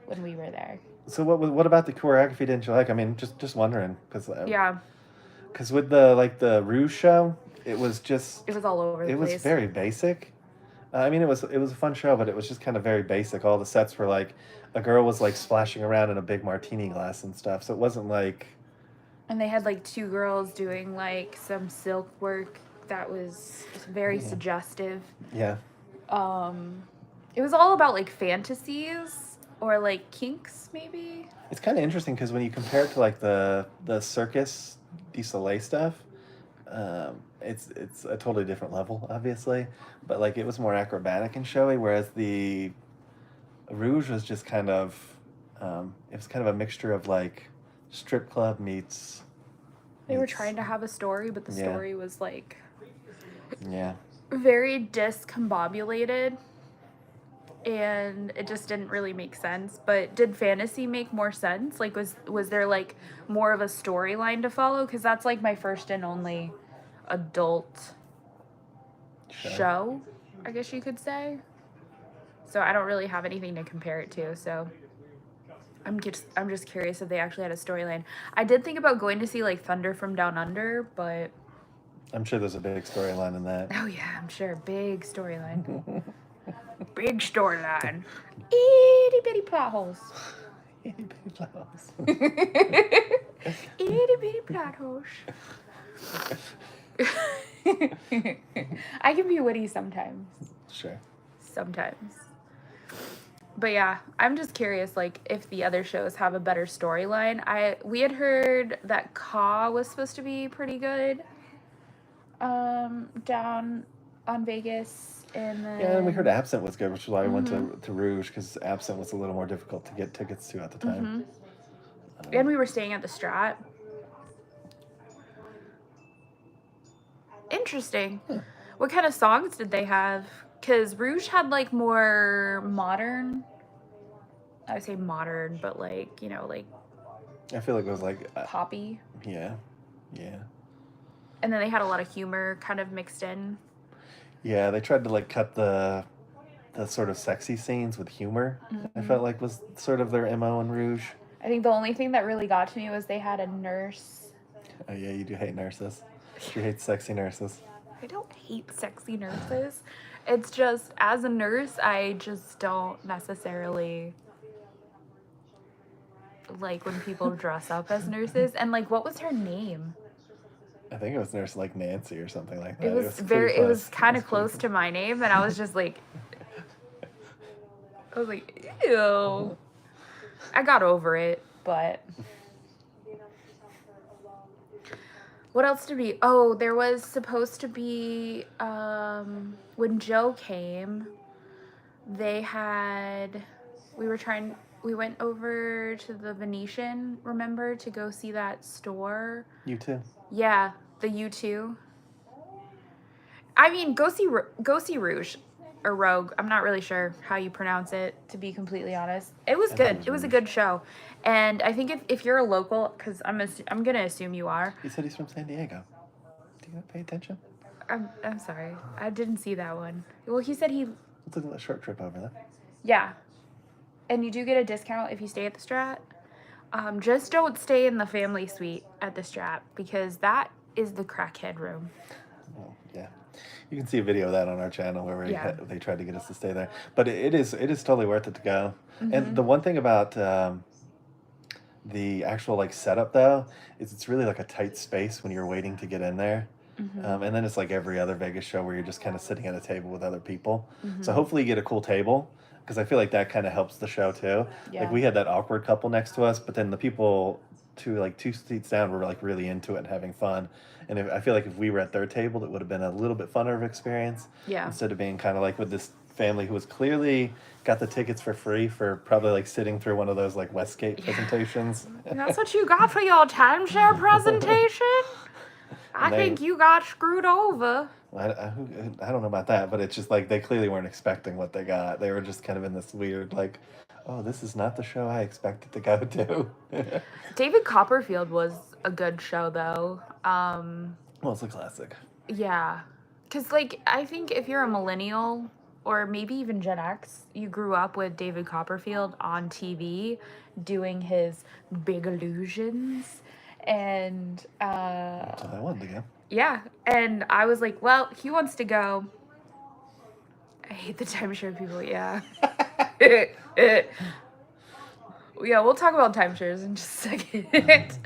A: when we were there.
B: So what about the choreography didn't you like? I mean, just wondering, because
A: Yeah,
B: with the Rouge show, it was
A: all over the
B: it was
A: place.
B: very basic. I mean, it was a fun show, but it was just kind of very basic. All the sets were like a girl was like splashing around in a big martini glass and stuff. So it wasn't like.
A: And they had like two girls doing like some silk work that was very suggestive.
B: Yeah.
A: It was all about like fantasies or like kinks, maybe.
B: It's kind of interesting because when you compare it to like the Circus du Soleil stuff, it's a totally different level, obviously. But like it was more acrobatic and showy, whereas the Rouge was just kind of, it was kind of a mixture of like strip club meets.
A: They were trying to have a story, but the story was like very discombobulated, and it just didn't really make sense. But did fantasy make more sense? Like, was there like more of a storyline to follow? Because that's like my first and only adult show, I guess you could say. So I don't really have anything to compare it to. So I'm just curious if they actually had a storyline. I did think about going to see like Thunder from Down Under, but
B: I'm sure there's a big storyline in that.
A: oh yeah, I'm sure, big storyline. Big storyline. Itty bitty plot holes.
B: Itty bitty plot holes.
A: Itty bitty plot holes. I can be witty sometimes.
B: Sure.
A: Sometimes. But yeah, I'm just curious, like, if the other shows have a better storyline. We had heard that Ka was supposed to be pretty good. Down on Vegas, and then
B: and we heard Absent was good, which is why I went to Rouge, because Absent was a little more difficult to get tickets to at the time.
A: And we were staying at the Strat. Interesting. What kind of songs did they have? Because Rouge had like more modern. I would say modern, but like, you know, like.
B: I feel like it was like
A: poppy.
B: Yeah.
A: And then they had a lot of humor kind of mixed in.
B: Yeah, they tried to like cut the sort of sexy scenes with humor. I felt like was sort of their MO in Rouge.
A: I think the only thing that really got to me was they had a nurse.
B: Oh yeah, you do hate nurses. She hates sexy nurses.
A: I don't hate sexy nurses. It's just, as a nurse, I just don't necessarily like when people dress up as nurses. And like, what was her name?
B: I think it was Nurse like Nancy or something like that.
A: It was kind of close to my name, and I was just like, ew. I got over it, but what else did we? Oh, there was supposed to be when Joe came, we went over to the Venetian, remember, to go see that store.
B: U2.
A: Yeah, the U2. I mean, go see Rouge or Rogue. I'm not really sure how you pronounce it, to be completely honest. It was good. It was a good show. And I think if you're a local, because I'm going to assume you are.
B: He said he's from San Diego. Do you not pay attention?
A: I'm sorry. I didn't see that one. Well, he said he...
B: It's a short trip over there.
A: Yeah. And you do get a discount if you stay at the Strat. Just don't stay in the family suite at the Strat, because that is the crackhead room.
B: Oh, yeah. You can see a video of that on our channel where they tried to get us to stay there. But it is totally worth it to go. And the one thing about the actual like setup though is it's really like a tight space when you're waiting to get in there. And then it's like every other Vegas show where you're just kind of sitting at a table with other people. So hopefully you get a cool table, because I feel like that kind of helps the show too.
A: Yeah.
B: Like we had that awkward couple next to us, but then the people two seats down were like really into it and having fun. And I feel like if we were at their table, it would have been a little bit funner of experience.
A: Yeah.
B: Instead of being kind of like with this family who was clearly got the tickets for free for probably like sitting through one of those like Westgate presentations.
A: That's what you got for your timeshare presentation? I think you got screwed over.
B: I don't know about that, but it's just like they clearly weren't expecting what they got. They were just kind of in this weird like, oh, this is not the show I expected to go to.
A: David Copperfield was a good show, though.
B: Well, it's a classic.
A: Yeah. Because, like, I think if you're a millennial or maybe even Gen X, you grew up with David Copperfield on TV doing his big illusions. And
B: So I wanted to go.
A: yeah, and I was like, well, he wants to go. I hate the timeshare people, yeah. Yeah, we'll talk about timeshares in just a second.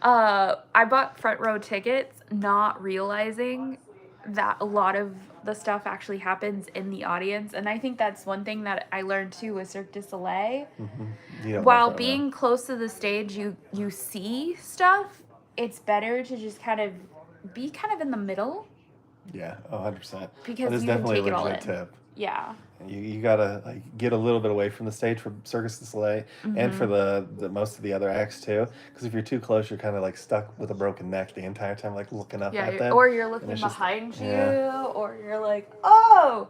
A: I bought front row tickets, not realizing that a lot of the stuff actually happens in the audience. And I think that's one thing that I learned too with Cirque du Soleil.
B: You don't
A: While
B: want front row.
A: being close to the stage, you see stuff. It's better to just kind of be kind of in the middle
B: Yeah, 100%.
A: because
B: That is
A: you can
B: definitely
A: take it
B: a
A: all
B: legit
A: in.
B: tip.
A: Yeah.
B: You gotta like get a little bit away from the stage for Circus du Soleil and for the most of the other acts too. Because if you're too close, you're kind of like stuck with a broken neck the entire time, like looking up at them.
A: Or you're
B: And
A: looking
B: it's just-
A: behind you,
B: yeah.
A: or you're like, oh,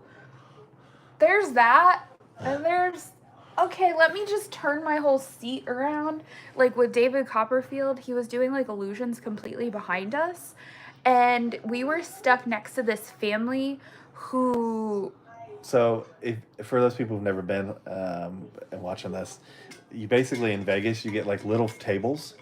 A: there's that, and there's, okay, let me just turn my whole seat around. Like with David Copperfield, he was doing like illusions completely behind us, and we were stuck next to this family who.
B: So, if for those people who've never been and watching this, you basically in Vegas you get like little tables,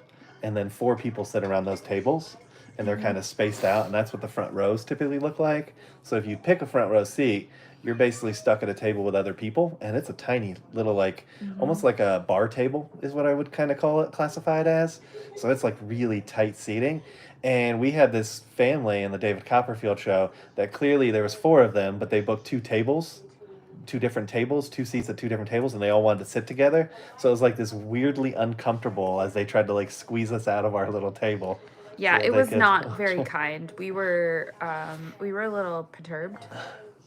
B: and then 4 people sit around those tables, and they're kind of spaced out, and that's what the front rows typically look like. So if you pick a front row seat, you're basically stuck at a table with other people, and it's a tiny little like almost like a bar table is what I would kind of call it, classify it as. So it's like really tight seating. And we had this family in the David Copperfield show that clearly there was 4 of them, but they booked 2 tables, 2 different tables, 2 seats at 2 different tables, and they all wanted to sit together. So it was like this weirdly uncomfortable as they tried to like squeeze us out of our little table.
A: Yeah,
B: so
A: it
B: they
A: was
B: could-
A: not very kind. We were a little perturbed,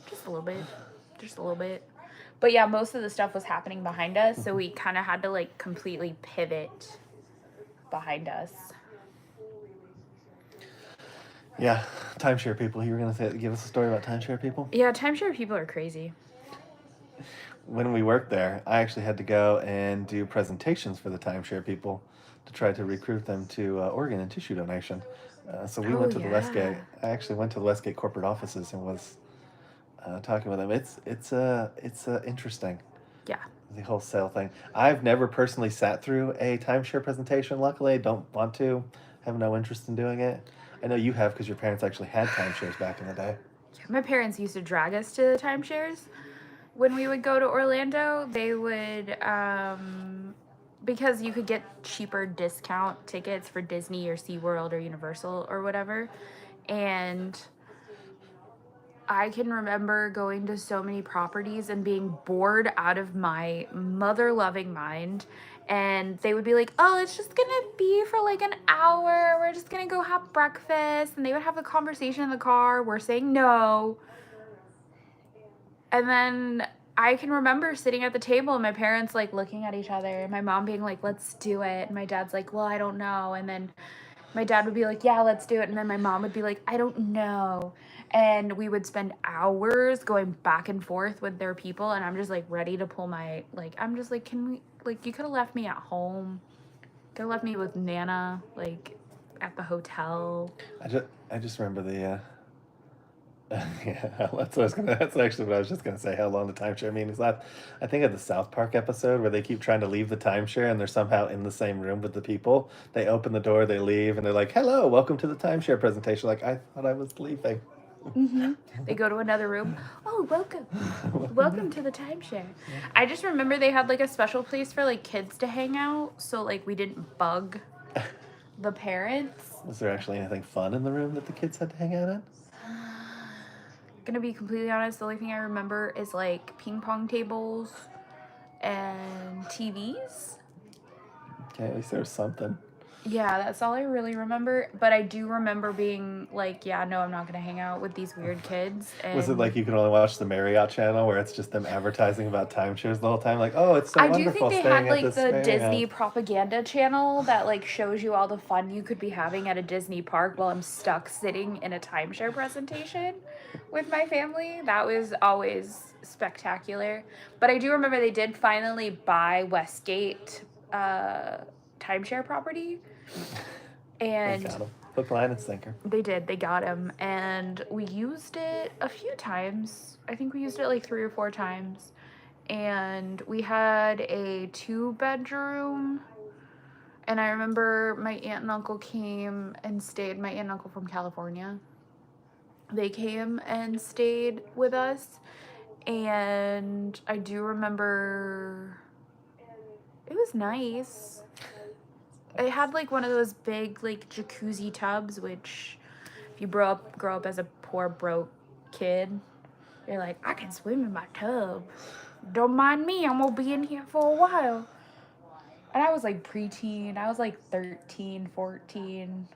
A: just a little bit, But yeah, most of the stuff was happening behind us, so we kind of had to like completely pivot behind us.
B: Yeah, timeshare people. You were gonna give us a story about timeshare people.
A: Yeah, timeshare people are crazy.
B: When we worked there, I actually had to go and do presentations for the timeshare people to try to recruit them to organ and tissue donation. So we went to the Westgate. I actually went to the Westgate corporate offices and was talking with them. It's interesting.
A: Yeah.
B: The whole sale thing. I've never personally sat through a timeshare presentation. Luckily, I don't want to. Have no interest in doing it. I know you have because your parents actually had timeshares back in the day.
A: My parents used to drag us to the timeshares. When we would go to Orlando, they would, because you could get cheaper discount tickets for Disney or SeaWorld or Universal or whatever. And I can remember going to so many properties and being bored out of my mother-loving mind. And they would be like, oh, it's just going to be for like an hour. We're just going to go have breakfast. And they would have the conversation in the car. We're saying no. And then I can remember sitting at the table and my parents like looking at each other. And my mom being like, let's do it. And my dad's like, well, I don't know. And then my dad would be like, yeah, let's do it. And then my mom would be like, I don't know. And we would spend hours going back and forth with their people. And I'm just like ready to pull my, like, I'm just like, can we, like, you could have left me at home. Could have left me with Nana, like, at the hotel.
B: I just remember the yeah, that's actually what I was just gonna say. How long the timeshare meetings last? I think of the South Park episode where they keep trying to leave the timeshare and they're somehow in the same room with the people. They open the door, they leave, and they're like, "Hello, welcome to the timeshare presentation." Like, I thought I was leaving.
A: They go to another room. Oh, welcome. Welcome to the timeshare. I just remember they had like a special place for like kids to hang out. So like we didn't bug the parents.
B: Was there actually anything fun in the room that the kids had to hang out in?
A: Gonna be completely honest, the only thing I remember is like ping pong tables and TVs.
B: Okay, at least there was something.
A: Yeah, that's all I really remember. But I do remember being like, yeah, no, I'm not gonna hang out with these weird kids. And
B: Was it like you can only watch the Marriott channel where it's just them advertising about timeshares the whole time? Like, oh, it's so
A: I do
B: wonderful
A: think they
B: staying
A: had like
B: at this
A: the
B: Marriott.
A: Disney propaganda channel that like shows you all the fun you could be having at a Disney park while I'm stuck sitting in a timeshare presentation with my family. That was always spectacular. But I do remember they did finally buy Westgate timeshare property.
B: They
A: And
B: got him. Hook, line, and sinker.
A: they did. They got him. And we used it a few times. I think we used it like 3 or 4 times. And we had a 2-bedroom. And I remember my aunt and uncle came and stayed. My aunt and uncle from California. They came and stayed with us. And I do remember it was nice. It had like one of those big like jacuzzi tubs, which if you grow up as a poor broke kid, you're like, I can swim in my tub. Don't mind me, I'm gonna be in here for a while. And I was like preteen. I was like 13, 14,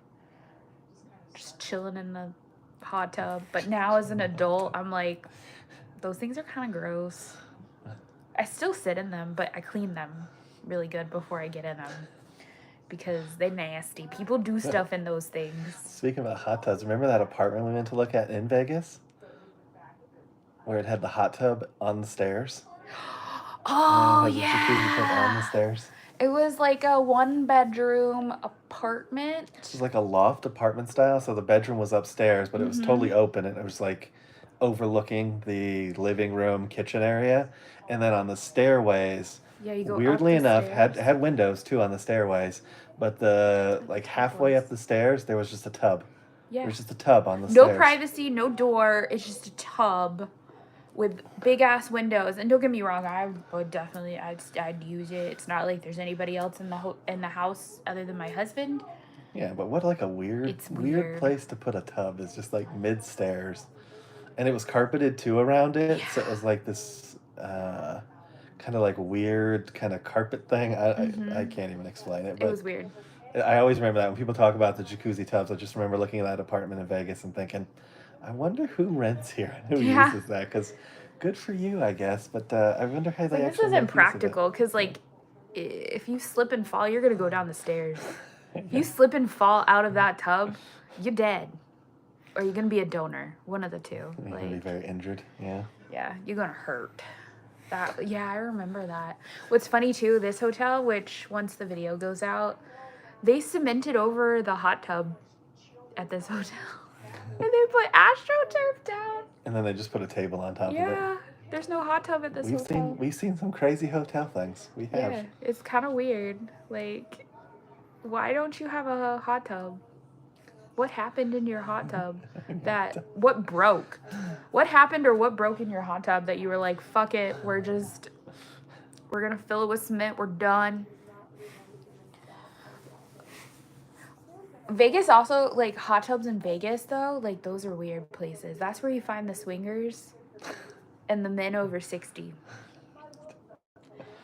A: just chilling in the hot tub. But now as an adult, I'm like, those things are kind of gross. I still sit in them, but I clean them really good before I get in them because they're nasty. People do stuff in those things.
B: Speaking about hot tubs, remember that apartment we went to look at in Vegas? Where it had the hot tub on the stairs?
A: Oh,
B: it had the jacuzzi tub on the stairs.
A: It was like a 1-bedroom apartment.
B: It was like a loft apartment style, so the bedroom was upstairs, but it was totally open, and it was like overlooking the living room, kitchen area. And then on the stairways,
A: Yeah, you go
B: weirdly
A: up the
B: enough,
A: stairs.
B: had windows too on the stairways, but the like halfway up the stairs, there was just a tub.
A: Yeah.
B: There was just a tub on the
A: No
B: stairs.
A: privacy, no door. It's just a tub with big ass windows. And don't get me wrong, I would definitely, I'd use it. It's not like there's anybody else in the house other than my husband.
B: Yeah, but what like a weird place to put a tub is just like mid stairs, and it was carpeted too around it, so it was like this kind of like weird kind of carpet thing. I can't even explain it. But
A: It was weird.
B: I always remember that when people talk about the jacuzzi tubs. I just remember looking at that apartment in Vegas and thinking, I wonder who rents here and who uses that, because good for you, I guess. But I wonder how they actually.
A: This isn't practical because like if you slip and fall, you're gonna go down the stairs. If you slip and fall out of that tub, you're dead. Or you're going to be a donor. One of the two.
B: You're going to be very injured, yeah.
A: Yeah, you're going to hurt. Yeah, I remember that. What's funny, too, this hotel, which once the video goes out, they cemented over the hot tub at this hotel. And they put AstroTurf down.
B: And then they just put a table on top of it.
A: Yeah, there's no hot tub at this hotel.
B: We've seen some crazy hotel things. We have.
A: Yeah, it's kind of weird. Like, why don't you have a hot tub? What happened in your hot tub? What broke? What happened or what broke in your hot tub that you were like, fuck it, we're gonna fill it with cement, we're done. Vegas also, like, hot tubs in Vegas, though, like, those are weird places. That's where you find the swingers and the men over 60.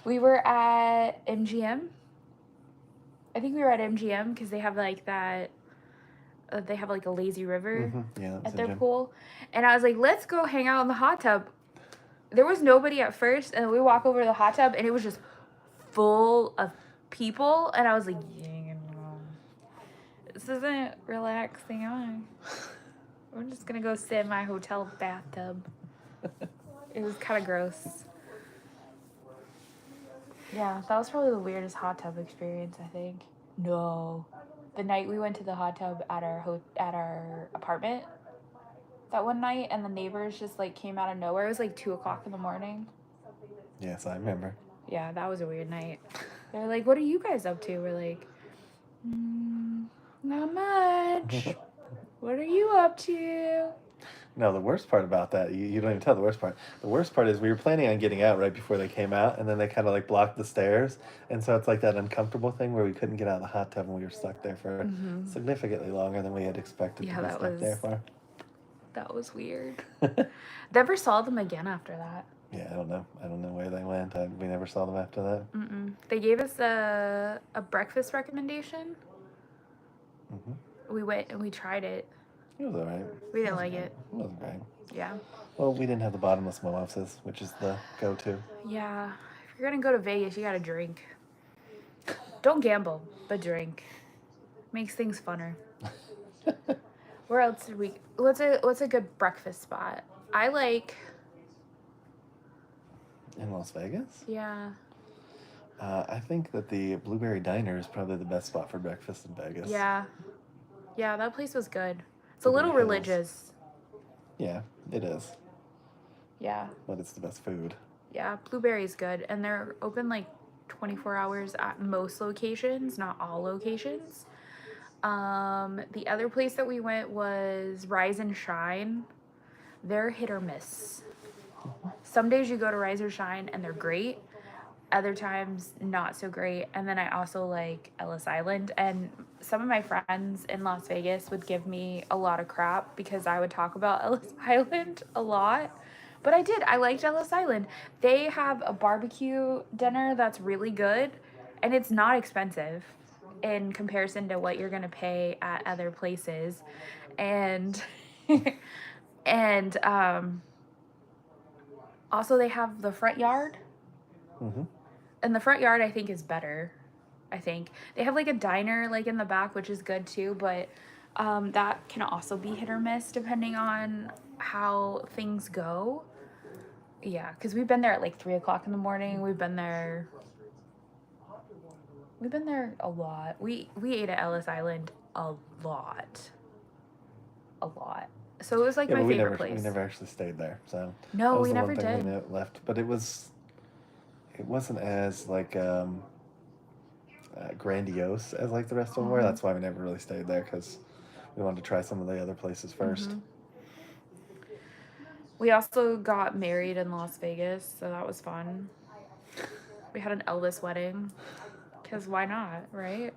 A: We were at MGM. I think we were at MGM because they have, like, that... they have like a lazy river at their pool. And I was like, let's go hang out in the hot tub. There was nobody at first, and we walk over to the hot tub, and it was just full of people. And I was like, this isn't relaxing on. I'm just going to go sit in my hotel bathtub. It was kind of gross. Yeah, that was probably the weirdest hot tub experience, I think. No. The night we went to the hot tub at our apartment that one night, and the neighbors just like came out of nowhere. It was like 2:00 in the morning.
B: Yes, I remember.
A: Yeah, that was a weird night. They're like, "What are you guys up to?" We're like, "Not much." What are you up to?
B: No, the worst part about that, you don't even tell the worst part. The worst part is we were planning on getting out right before they came out, and then they kind of like blocked the stairs. And so it's like that uncomfortable thing where we couldn't get out of the hot tub and we were stuck there for significantly longer than we had expected to be stuck there for.
A: That was weird. Never saw them again after that.
B: Yeah, I don't know. I don't know where they went. We never saw them after that.
A: They gave us a breakfast recommendation. We went and we tried it.
B: It was alright.
A: We didn't like it.
B: It wasn't great.
A: Yeah.
B: Well, we didn't have the bottomless mimosas, which is the go-to.
A: Yeah. If you're gonna go to Vegas, you gotta drink. Don't gamble, but drink. Makes things funner. Where else did we... What's a good breakfast spot? I like...
B: In Las Vegas?
A: Yeah.
B: I think that the Blueberry Diner is probably the best spot for breakfast in Vegas.
A: Yeah. Yeah, that place was good. It's a
B: Look at the
A: little
B: hills.
A: religious.
B: Yeah, it is.
A: Yeah.
B: But it's the best food.
A: Yeah, Blueberry's good. And they're open like 24 hours at most locations, not all locations. The other place that we went was Rise and Shine. They're hit or miss. Some days you go to Rise or Shine and they're great. Other times not so great. And then I also like Ellis Island, and some of my friends in Las Vegas would give me a lot of crap because I would talk about Ellis Island a lot. But I liked Ellis Island. They have a barbecue dinner that's really good, and it's not expensive in comparison to what you're going to pay at other places. And and also they have the front yard.
B: Mm-hmm.
A: And the front yard I think is better. I think they have like a diner like in the back, which is good too, but that can also be hit or miss depending on how things go. Yeah, because we've been there at like 3 o'clock in the morning. We've been there a lot. We ate at Ellis Island a lot. A lot. So it was like
B: Yeah,
A: my
B: but
A: favorite place.
B: we never actually stayed there, so
A: No,
B: that was
A: we
B: the
A: never
B: one thing
A: did.
B: we left. But it wasn't as like grandiose as like the rest of them were.
A: Mhm.
B: That's why we never really stayed there, because we wanted to try some of the other places 1st.
A: Mhm. We also got married in Las Vegas, so that was fun. We had an Elvis wedding, because why not, right?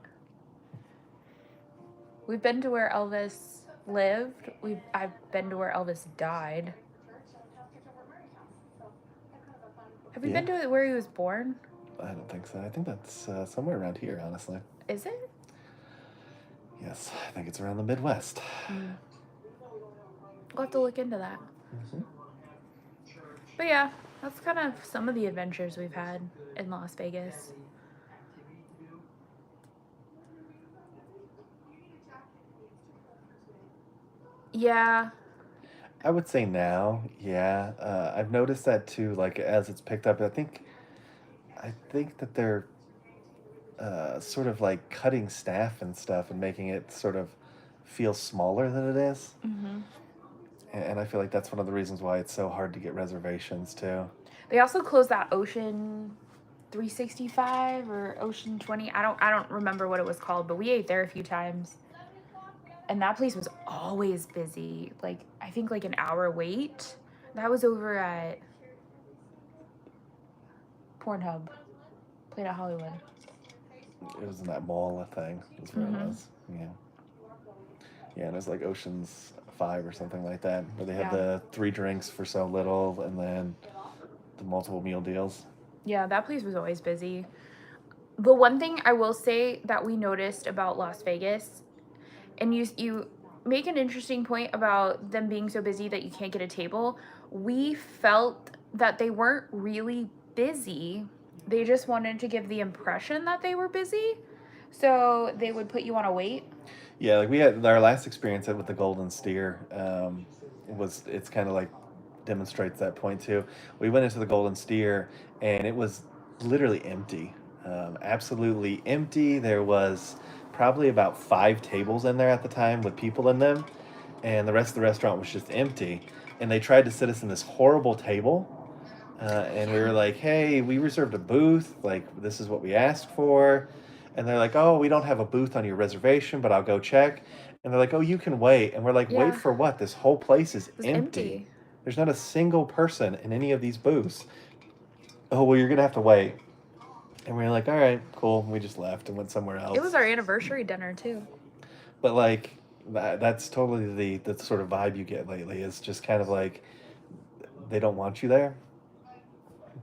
A: We've been to where Elvis lived. I've been to where Elvis died. Have we
B: Yeah.
A: been to where he was born?
B: I don't think so. I think that's somewhere around here, honestly.
A: Is it?
B: Yes, I think it's around the Midwest.
A: We'll have to look into that.
B: Mm-hmm.
A: But yeah, that's kind of some of the adventures we've had in Las Vegas. Yeah.
B: I would say now, yeah. I've noticed that too. Like as it's picked up, I think that they're sort of like cutting staff and stuff and making it sort of feel smaller than it is.
A: Mm-hmm.
B: And I feel like that's one of the reasons why it's so hard to get reservations too.
A: They also closed that Ocean 365 or Ocean 20. I don't remember what it was called, but we ate there a few times. And that place was always busy. Like I think like an hour wait. That was over at Pornhub, Planet Hollywood.
B: It was in that mall thing. That's where it was. Yeah. Yeah, and it was like Ocean's 5 or something like that, where they had the 3 drinks for so little, and then the multiple meal deals.
A: Yeah, that place was always busy. The one thing I will say that we noticed about Las Vegas, and you make an interesting point about them being so busy that you can't get a table. We felt that they weren't really busy. They just wanted to give the impression that they were busy. So they would put you on a wait.
B: Yeah, like we had our last experience with the Golden Steer. It's kind of like demonstrates that point too. We went into the Golden Steer and it was literally empty, absolutely empty. There was probably about 5 tables in there at the time with people in them, and the rest of the restaurant was just empty. And they tried to sit us in this horrible table. And we were like, hey, we reserved a booth. Like, this is what we asked for. And they're like, oh, we don't have a booth on your reservation, but I'll go check. And they're like, oh, you can wait. And we're like, wait for what? This whole place is empty. There's not a single person in any of these booths. Oh, well, you're going to have to wait. And we were like, all right, cool. And we just left and went somewhere else.
A: It was our anniversary dinner, too.
B: But, like, that's totally the sort of vibe you get lately, is just kind of like they don't want you there,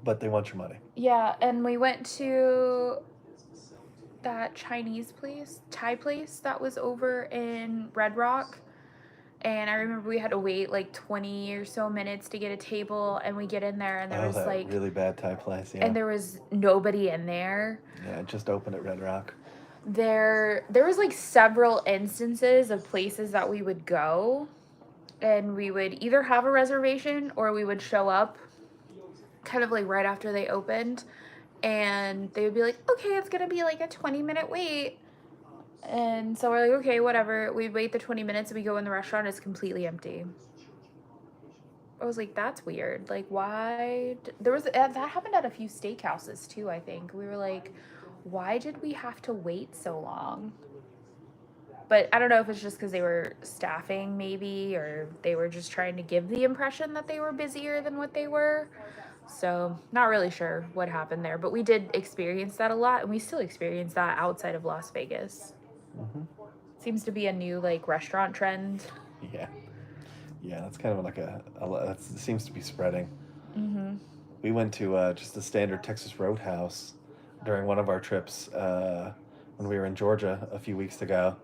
B: but they want your money.
A: Yeah, and we went to that Chinese place, Thai place that was over in Red Rock. And I remember we had to wait like 20 or so minutes to get a table, and we get in there and there was
B: that
A: like
B: really bad Thai place, yeah.
A: And there was nobody in there.
B: Yeah, it just opened at Red Rock.
A: There was like several instances of places that we would go, and we would either have a reservation or we would show up kind of like right after they opened, and they would be like, okay, it's gonna be like a 20-minute wait. And so we're like, okay, whatever. We wait the 20 minutes and we go in the restaurant. It's completely empty. I was like, that's weird. Like, why? There was that happened at a few steakhouses too, I think. We were like, why did we have to wait so long? But I don't know if it's just because they were staffing maybe, or they were just trying to give the impression that they were busier than what they were. So not really sure what happened there, but we did experience that a lot, and we still experience that outside of Las Vegas. Seems to be a new like restaurant trend.
B: Yeah. Yeah, that's kind of like that seems to be spreading. We went to just the standard Texas Roadhouse during one of our trips when we were in Georgia a few weeks ago,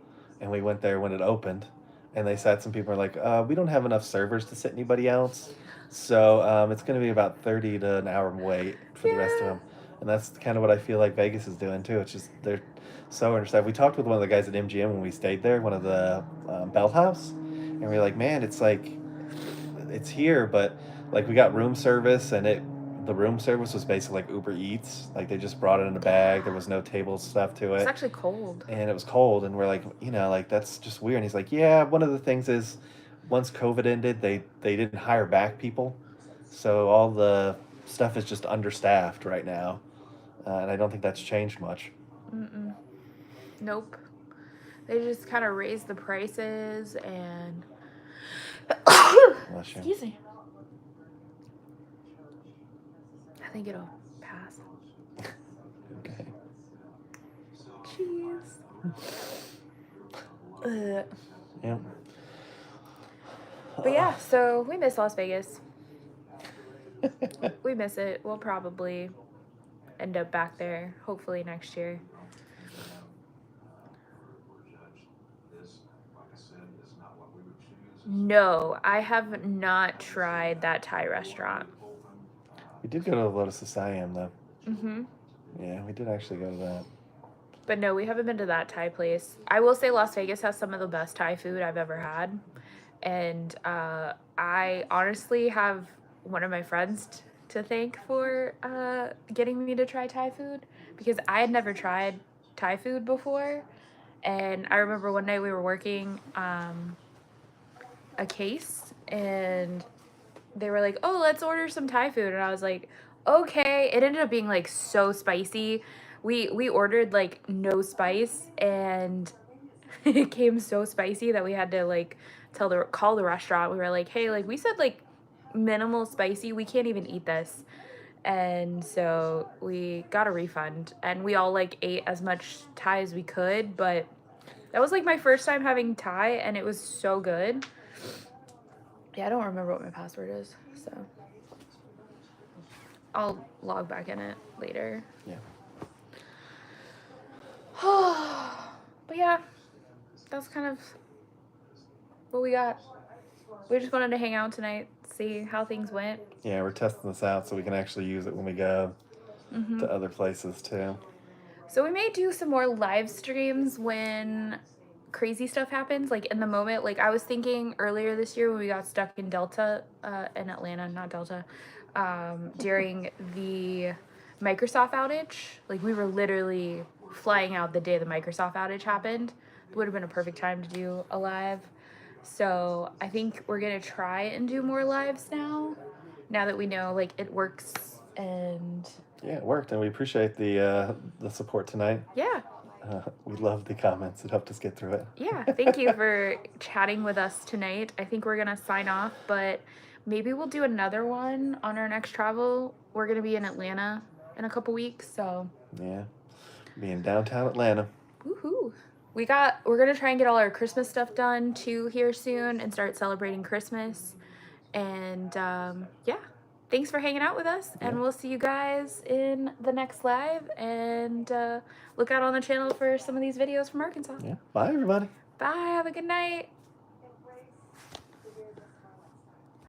B: and we went there when it opened, and they said some people are like, we don't have enough servers to sit anybody else, so it's going to be about 30 to an hour wait for the rest of them. And that's kind of what I feel like Vegas is doing too. It's just they're so understaffed. We talked with one of the guys at MGM when we stayed there, one of the Bell House, and we were like, man, it's like it's here, but like we got room service, and the room service was basically like Uber Eats. Like they just brought it in a bag. There was no table stuff to it.
A: It's actually cold.
B: And it was cold, and we're like, like that's just weird. And he's like, yeah, one of the things is once COVID ended, they didn't hire back people, so all the stuff is just understaffed right now, and I don't think that's changed much.
A: Nope. They just kind of raised the prices and. Excuse me. I think it'll pass.
B: Okay.
A: Cheese.
B: Yeah.
A: But yeah, so we miss Las Vegas. We miss it. We'll probably end up back there, hopefully next year. No, I have not tried that Thai restaurant.
B: We did go to the Lotus of Siam, though.
A: Mm-hmm.
B: Yeah, we did actually go to that.
A: But no, we haven't been to that Thai place. I will say Las Vegas has some of the best Thai food I've ever had. And I honestly have one of my friends to thank for getting me to try Thai food, because I had never tried Thai food before. And I remember one night we were working a case, and they were like, oh, let's order some Thai food. And I was like, okay. It ended up being like so spicy. We ordered like no spice, and it came so spicy that we had to like call the restaurant. We were like, hey, like we said like minimal spicy, we can't even eat this. And so we got a refund, and we all like ate as much Thai as we could. But that was like my first time having Thai, and it was so good. Yeah, I don't remember what my password is, so I'll log back in it later.
B: Yeah.
A: But yeah, that's kind of what we got. We just wanted to hang out tonight, see how things went.
B: Yeah, we're testing this out so we can actually use it when we go to other places too.
A: So we may do some more live streams when crazy stuff happens, like in the moment. Like I was thinking earlier this year when we got stuck in Delta, in Atlanta, not Delta, during the Microsoft outage. Like we were literally flying out the day the Microsoft outage happened. It would have been a perfect time to do a live. So I think we're gonna try and do more lives now that we know like it works. And
B: yeah, it worked, and we appreciate the support tonight.
A: Yeah.
B: We love the comments. It helped us get through it.
A: Yeah, thank you for chatting with us tonight. I think we're gonna sign off, but maybe we'll do another one on our next travel. We're gonna be in Atlanta in a couple weeks, so
B: yeah, be in downtown Atlanta.
A: Woohoo! We're gonna try and get all our Christmas stuff done too here soon and start celebrating Christmas. And yeah, thanks for hanging out with us, and we'll see you guys in the next live. And look out on the channel for some of these videos from Arkansas.
B: Yeah. Bye, everybody.
A: Bye. Have a good night.